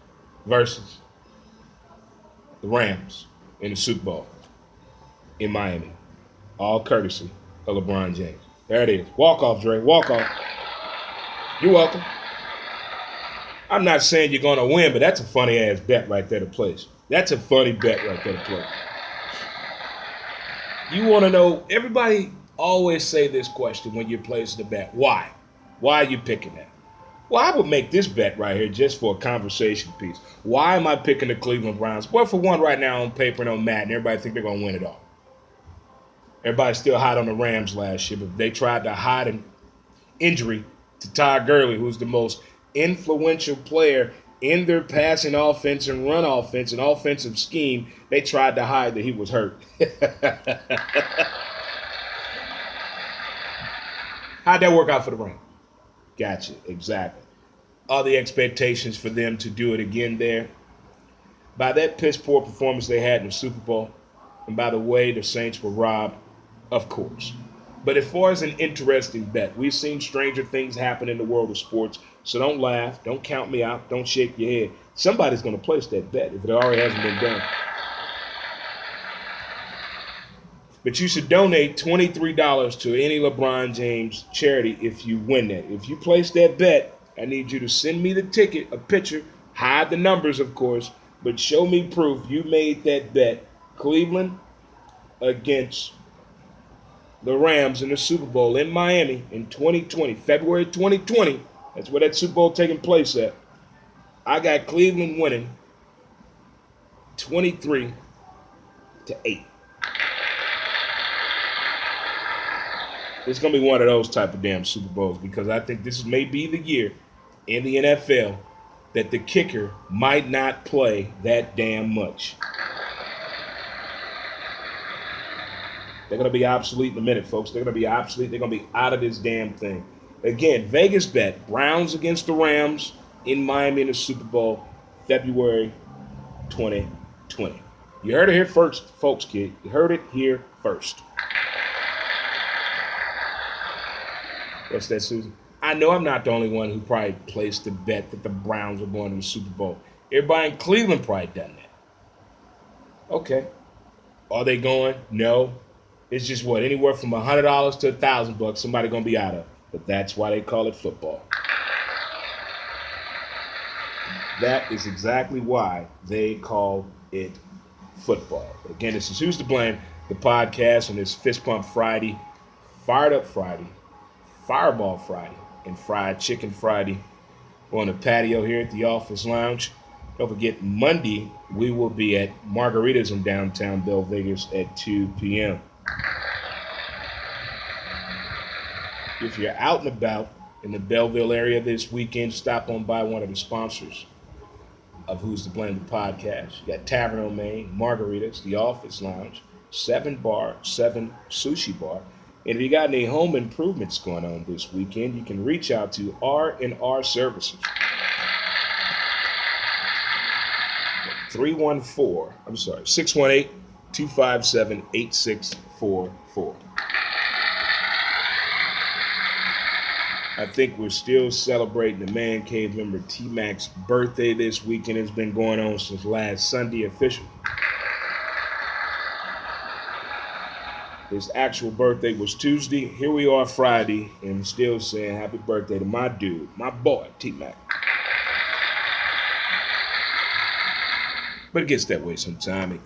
versus the Rams in the Super Bowl in Miami. All courtesy of LeBron James. There it is. Walk off, Dre. Walk off. You're welcome. I'm not saying you're going to win, but that's a funny ass bet right there to place. That's a funny bet right there to play. You want to know, everybody always say this question when you're placing the bet. Why? Why are you picking that? Well, I would make this bet right here just for a conversation piece. Why am I picking the Cleveland Browns? Well, for one, right now on paper and on Madden, everybody think they're going to win it all. Everybody's still hot on the Rams last year, but they tried to hide an injury to Todd Gurley, who's the most influential player in their passing offense and run offense and offensive scheme. They tried to hide that he was hurt. How'd that work out for the Rams? Gotcha, exactly. Are the expectations for them to do it again there? By that piss poor performance they had in the Super Bowl, and by the way the Saints were robbed, of course. But as far as an interesting bet, we've seen stranger things happen in the world of sports, so don't laugh, don't count me out, don't shake your head. Somebody's going to place that bet if it already hasn't been done. But you should donate $23 to any LeBron James charity if you win that. If you place that bet, I need you to send me the ticket, a picture, hide the numbers, of course, but show me proof you made that bet. Cleveland against the Rams in the Super Bowl in Miami in 2020, February 2020. That's where that Super Bowl taking place at. I got Cleveland winning 23-8. It's going to be one of those type of damn Super Bowls because I think this may be the year in the NFL that the kicker might not play that damn much. They're going to be obsolete in a minute, folks. They're going to be obsolete. They're going to be out of this damn thing. Again, Vegas bet, Browns against the Rams in Miami in the Super Bowl, February 2020. You heard it here first, folks, kid. You heard it here first. What's that, Susan? I know I'm not the only one who probably placed the bet that the Browns were going to the Super Bowl. Everybody in Cleveland probably done that. Okay. Are they going? No. It's just what? Anywhere from $100 to $1,000 somebody going to be out of. But that's why they call it football. That is exactly why they call it football. Again, this is Who's to Blame, the podcast on this Fist Pump Friday, Fired Up Friday, Fireball Friday, and Fried Chicken Friday. We're on the patio here at the Office Lounge. Don't forget, Monday, we will be at Margaritas in downtown Belle Vegas at 2 p.m. If you're out and about in the Belleville area this weekend, stop on by one of the sponsors of Who's to Blame the podcast. You got Tavern on Main, Margaritas, The Office Lounge, 7 Bar, 7 Sushi Bar. And if you got any home improvements going on this weekend, you can reach out to R&R Services. 618-257-8644. I think we're still celebrating the Man Cave member T-Mac's birthday this weekend. It's been going on since last Sunday officially. His actual birthday was Tuesday. Here we are Friday, and I'm still saying happy birthday to my dude, my boy, T-Mac. But it gets that way sometimes.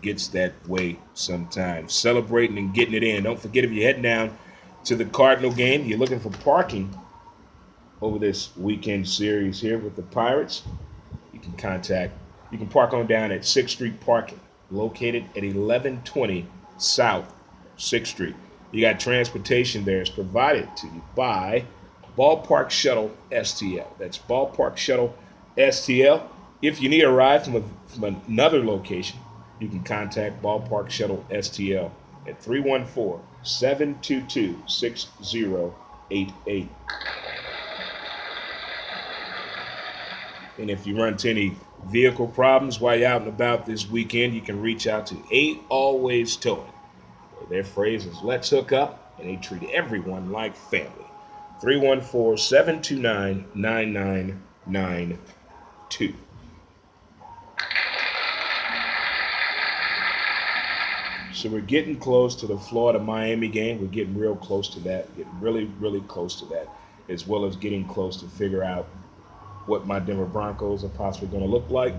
Celebrating and getting it in. Don't forget, if you're heading down to the Cardinal game, you're looking for parking over this weekend series here with the Pirates, you can park on down at 6th Street Parking, located at 1120 South 6th Street. You got transportation there. It's provided to you by Ballpark Shuttle STL. That's Ballpark Shuttle STL. If you need a ride from another location, you can contact Ballpark Shuttle STL at 314-722-6088. And if you run into any vehicle problems while you're out and about this weekend, you can reach out to A Always Towing. Their phrase is, let's hook up, and they treat everyone like family. 314-729-9992. So we're getting close to the Florida-Miami game. We're getting real close to that. Getting really, really close to that, as well as getting close to figure out what my Denver Broncos are possibly going to look like.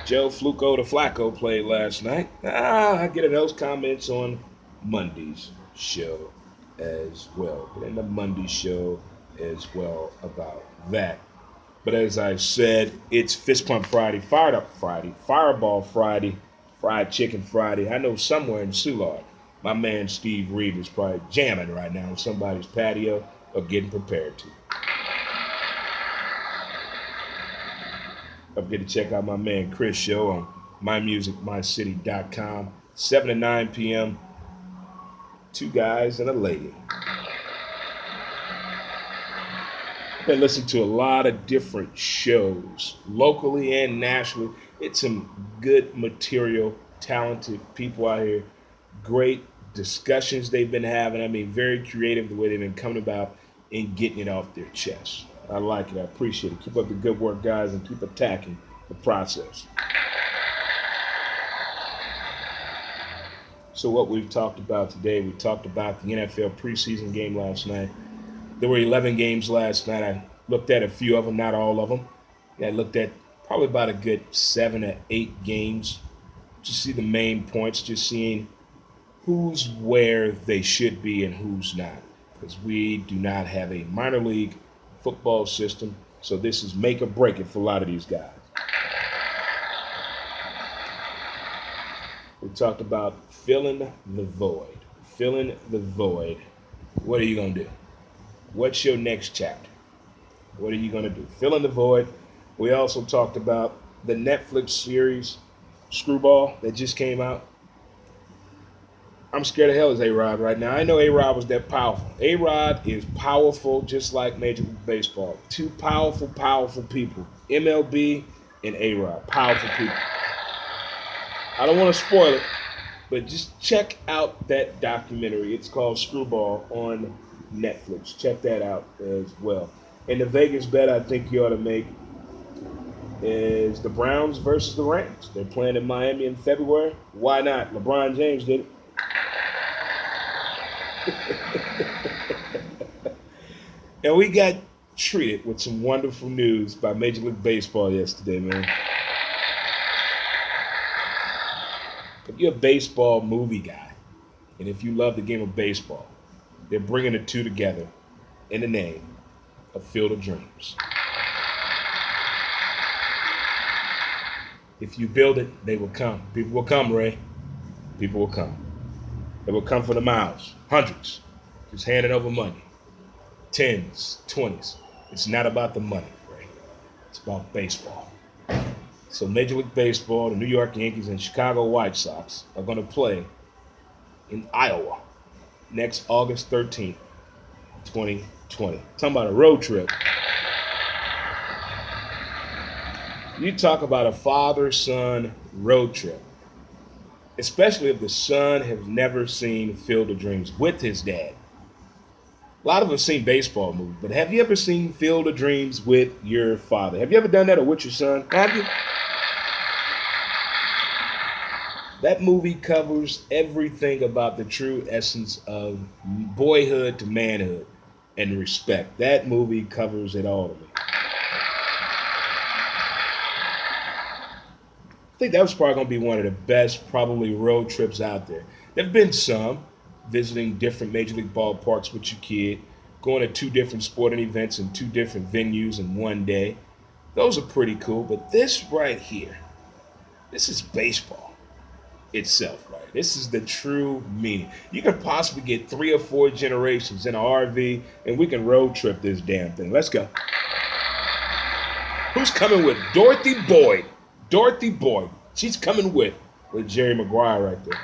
Joe Flacco played last night. I get in those comments on Monday's show as well. Get in the Monday show as well about that. But as I said, it's Fist Pump Friday, Fired Up Friday, Fireball Friday, Fried Chicken Friday. I know somewhere in Soulard, my man Steve Reed is probably jamming right now on somebody's patio or getting prepared to. Don't forget to check out my man Chris show on mymusicmycity.com, 7 to 9 p.m. 2 guys and a lady. I've been listening to a lot of different shows, locally and nationally. It's some good material, talented people out here. Great discussions they've been having. I mean, very creative the way they've been coming about and getting it off their chest. I like it. I appreciate it. Keep up the good work, guys, and keep attacking the process. So what we've talked about today, we talked about the NFL preseason game last night. There were 11 games last night. I looked at a few of them, not all of them. I looked at probably about a good 7 or 8 games. Just see the main points, just seeing who's where they should be and who's not. Because we do not have a minor league football system, so this is make or break it for a lot of these guys. We talked about filling the void. Filling the void. What are you going to do? What's your next chapter? What are you going to do? Filling the void. We also talked about the Netflix series Screwball that just came out. I'm scared of hell as A-Rod right now. I know A-Rod was that powerful. A-Rod is powerful just like Major League Baseball. 2 powerful, powerful people. MLB and A-Rod. Powerful people. I don't want to spoil it, but just check out that documentary. It's called Screwball on Netflix. Check that out as well. And the Vegas bet I think you ought to make is the Browns versus the Rams. They're playing in Miami in February. Why not? LeBron James did it. And we got treated with some wonderful news by Major League Baseball yesterday, man. If you're a baseball movie guy, and if you love the game of baseball, they're bringing the two together in the name of Field of Dreams. If you build it, they will come. People will come, Ray. People will come. They will come for the miles, hundreds, Just handing over money. Tens, 20s. It's not about the money, right? It's about baseball. So Major League Baseball, the New York Yankees and Chicago White Sox are going to play in Iowa next August 13th, 2020. Talking about a road trip. You talk about a father-son road trip, especially if the son has never seen Field of Dreams with his dad. A lot of us seen baseball movies, but have you ever seen Field of Dreams with your father? Have you ever done that or with your son? Have you? That movie covers everything about the true essence of boyhood to manhood and respect. That movie covers it all to me. I think that was probably going to be one of the best, probably, road trips out there. There have been some, visiting different Major League ballparks with your kid, going to two different sporting events in two different venues in one day. Those are pretty cool, but this right here, this is baseball itself, right? This is the true meaning. You can possibly get 3 or 4 generations in an RV, and we can road trip this damn thing. Let's go. Who's coming with? Dorothy Boyd. Dorothy Boyd. She's coming with Jerry Maguire right there.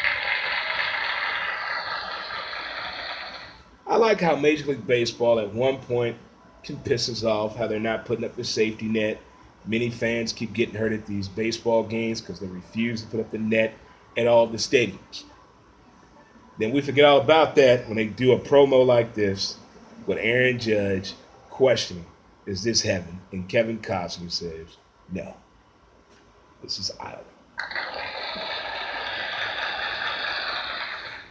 I like how Major League Baseball at one point can piss us off, how they're not putting up the safety net. Many fans keep getting hurt at these baseball games because they refuse to put up the net at all the stadiums. Then we forget all about that when they do a promo like this with Aaron Judge questioning, is this heaven? And Kevin Costner says, no. This is Iowa.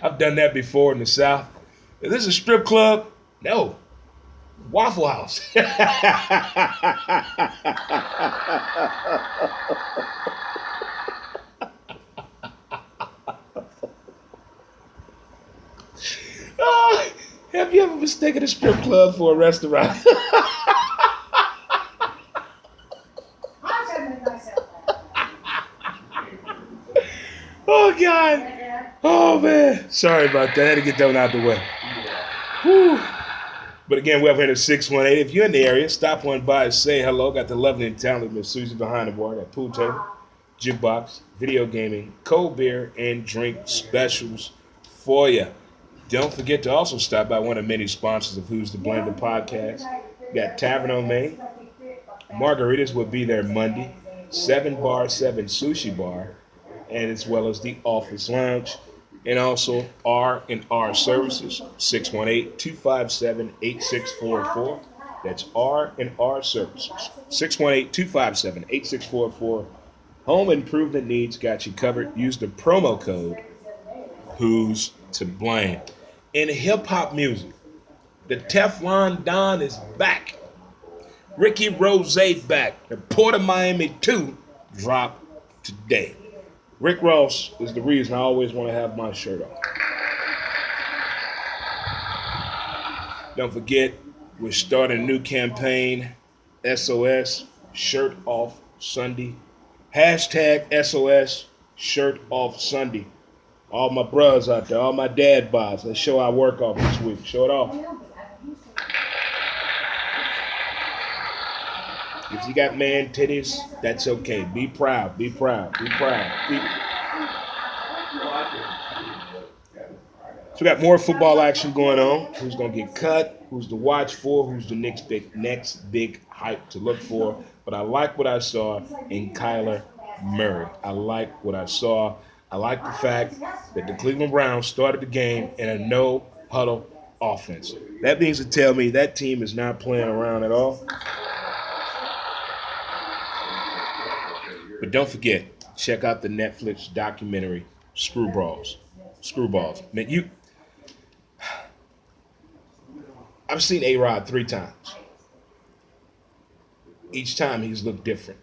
I've done that before in the South. Is this a strip club? No. Waffle House. Oh, have you ever mistaken a strip club for a restaurant? Oh, God. Oh, man. Sorry about that. I had to get that one out the way. Whew. But again, we're up here at 618. If you're in the area, stop on by and say hello. Got the lovely and talented Miss Susie behind the bar. Got pool table, jukebox, video gaming, cold beer, and drink specials for you. Don't forget to also stop by one of many sponsors of Who's to Blame the podcast. We got Tavern on Main. Margaritas will be there Monday. 7 Bar 7 Sushi Bar, and as well as the Office Lounge. And also R&R Services, 618-257-8644. That's R&R Services, 618-257-8644. Home improvement needs got you covered. Use the promo code Who's to Blame. In hip-hop music, the Teflon Don is back. Ricky Rose back. The Port of Miami 2 dropped today. Rick Ross is the reason I always want to have my shirt on. Don't forget, we're starting a new campaign, SOS, Shirt Off Sunday. Hashtag SOS, Shirt Off Sunday. All my bros out there, all my dad bods, let's show our work off this week. Show it off. If you got man titties, that's okay. Be proud, be proud, be proud. So we got more football action going on. Who's going to get cut? Who's to watch for? Who's the next big hype to look for? But I like what I saw in Kyler Murray. I like what I saw. I like the fact that the Cleveland Browns started the game in a no-huddle offense. That means to tell me that team is not playing around at all. But don't forget, check out the Netflix documentary, Screwballs. Screwballs. Man, I've seen A-Rod 3 times. Each time he's looked different.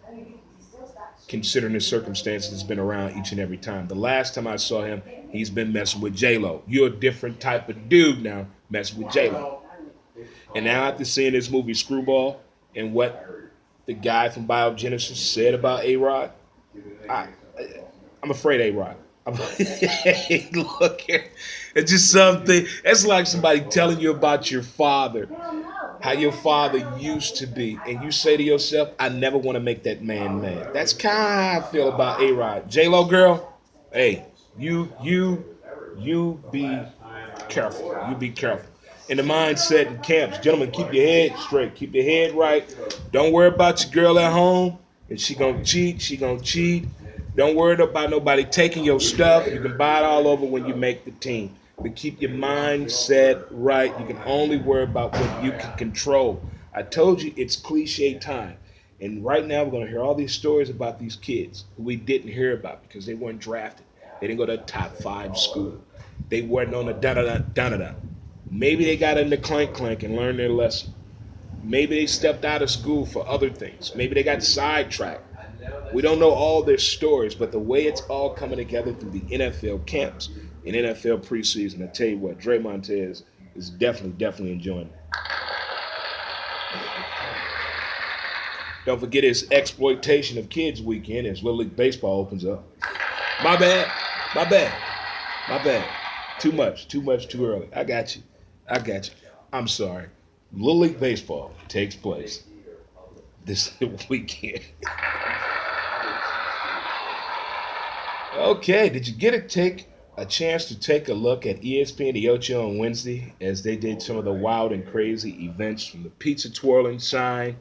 Considering the circumstances he's been around each and every time. The last time I saw him, he's been messing with J-Lo. You're a different type of dude now, messing with J-Lo. And now after seeing this movie, Screwball, and what the guy from Biogenesis said about A-Rod, I'm afraid A-Rod. Hey, look here. It's just something. It's like somebody telling you about your father, how your father used to be, and you say to yourself, "I never want to make that man mad." That's kind of how I feel about A Rod. J Lo girl, hey, you be careful. You be careful. In the mindset in camps, gentlemen, keep your head straight, keep your head right. Don't worry about your girl at home. If she gonna cheat, she gonna cheat. Don't worry about nobody taking your stuff. You can buy it all over when you make the team. But keep your mindset right. You can only worry about what you can control. I told you it's cliche time. And right now we're gonna hear all these stories about these kids who we didn't hear about because they weren't drafted. They didn't go to a top 5 school. They weren't on the da da da da da da. Maybe they got in the clank clank and learned their lesson. Maybe they stepped out of school for other things. Maybe they got sidetracked. We don't know all their stories, but the way it's all coming together through the NFL camps and NFL preseason, I tell you what, Dre Montez is definitely enjoying it. Don't forget his exploitation of kids weekend as Little League Baseball opens up. My bad, my bad, my bad. Too much, too early. I got you. I'm sorry. Little League Baseball takes place this weekend. Okay, did you get a chance to take a look at ESPN The Ocho on Wednesday as they did some of the wild and crazy events from the pizza twirling sign,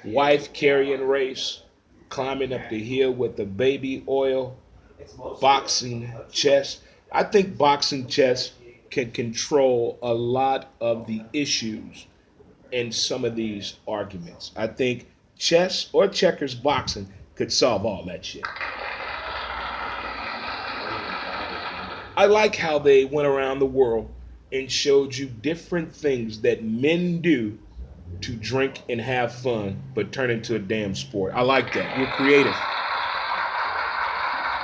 wife carrying race, climbing up the hill with the baby oil, boxing chess? I think boxing chess can control a lot of the issues in some of these arguments. I think chess or checkers boxing could solve all that shit. I like how they went around the world and showed you different things that men do to drink and have fun, but turn into a damn sport. I like that. We're creative.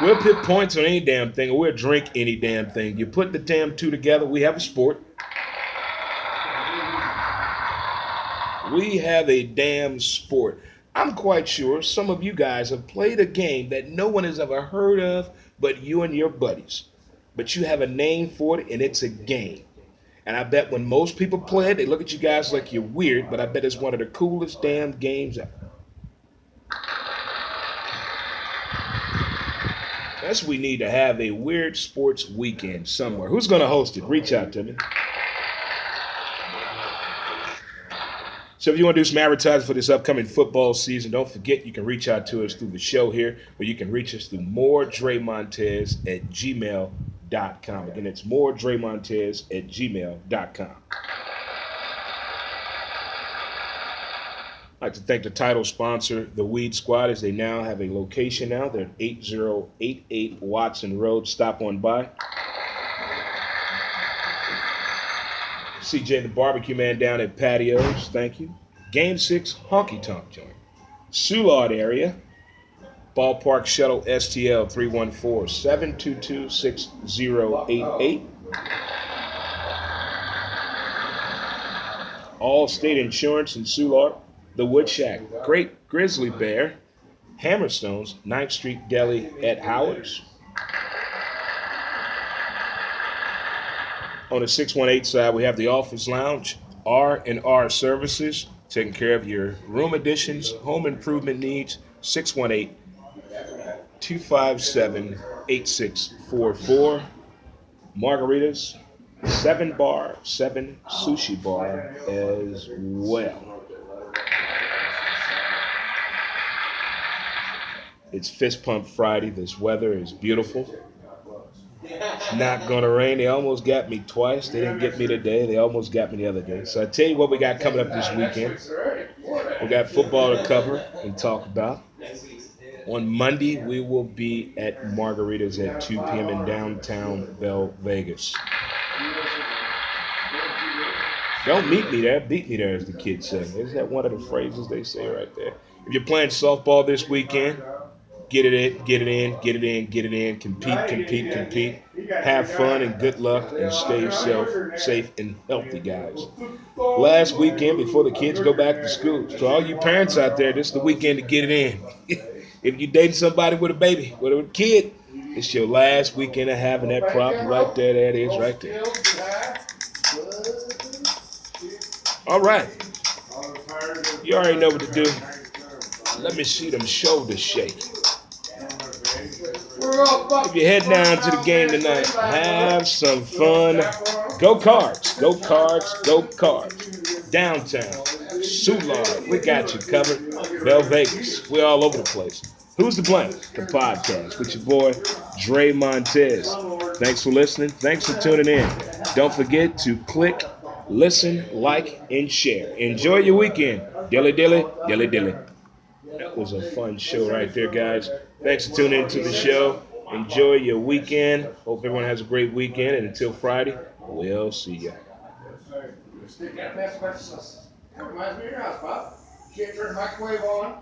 We'll put points on any damn thing, or we'll drink any damn thing. You put the damn two together, we have a sport. We have a damn sport. I'm quite sure some of you guys have played a game that no one has ever heard of but you and your buddies. But you have a name for it, and it's a game. And I bet when most people play it, they look at you guys like you're weird, but I bet it's one of the coolest damn games ever. That's we need to have a weird sports weekend somewhere. Who's going to host it? Reach out to me. So if you want to do some advertising for this upcoming football season, don't forget you can reach out to us through the show here, or you can reach us through moredremontez@gmail.com. Again, it's moredremontez@gmail.com. I'd like to thank the title sponsor, the Weed Squad, as they now have a location now. They're at 8088 Watson Road. Stop on by. CJ the Barbecue Man down at Patios, thank you. Game 6 Honky Tonk Joint. Soulard area. Ballpark Shuttle STL 314-722-6088. All State Insurance in Soulard. The Wood Shack, Great Grizzly Bear. Hammerstones, 9th Street Deli at Howard's. On the 618 side, we have the Office Lounge, R&R Services, taking care of your room additions, home improvement needs, 618-257-8644. Margaritas, 7 Bar, 7 Sushi Bar as well. It's Fist Pump Friday. This weather is beautiful. It's not going to rain. They almost got me twice. They didn't get me today. They almost got me the other day. So I tell you what we got coming up this weekend. We got football to cover and talk about. On Monday, we will be at Margaritas at 2 p.m. in downtown Bell Vegas. Don't meet me there, beat me there, as the kids say. Isn't that one of the phrases they say right there? If you're playing softball this weekend, get it in, compete. Have fun and good luck and stay safe and healthy, guys. Last weekend before the kids go back to school. So all you parents out there, this is the weekend to get it in. If you're dating somebody with a baby, with a kid, It's your last weekend of having that property right there. That is right there. All right. You already know what to do. Let me see them shoulders shake. If you head down to the game tonight, have some fun. Go Cards. Go Cards. Go Cards. Downtown. Soulard. We got you covered. Bell Vegas. We're all over the place. Who's to blame? The podcast with your boy, Dre Montez. Thanks for listening. Thanks for tuning in. Don't forget to click, listen, like, and share. Enjoy your weekend. Dilly, dilly, dilly, dilly. That was a fun show right there, guys. Thanks for tuning into the show. Enjoy your weekend. Hope everyone has a great weekend. And until Friday, we'll see you. Reminds me of your house, Bob. You can't turn the microwave on,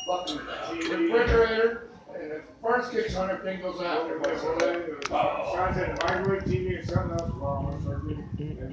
fucking refrigerator, and the furnace kicks on, everything goes out. Everybody says, Sean said the microwave, TV, and something else wrong.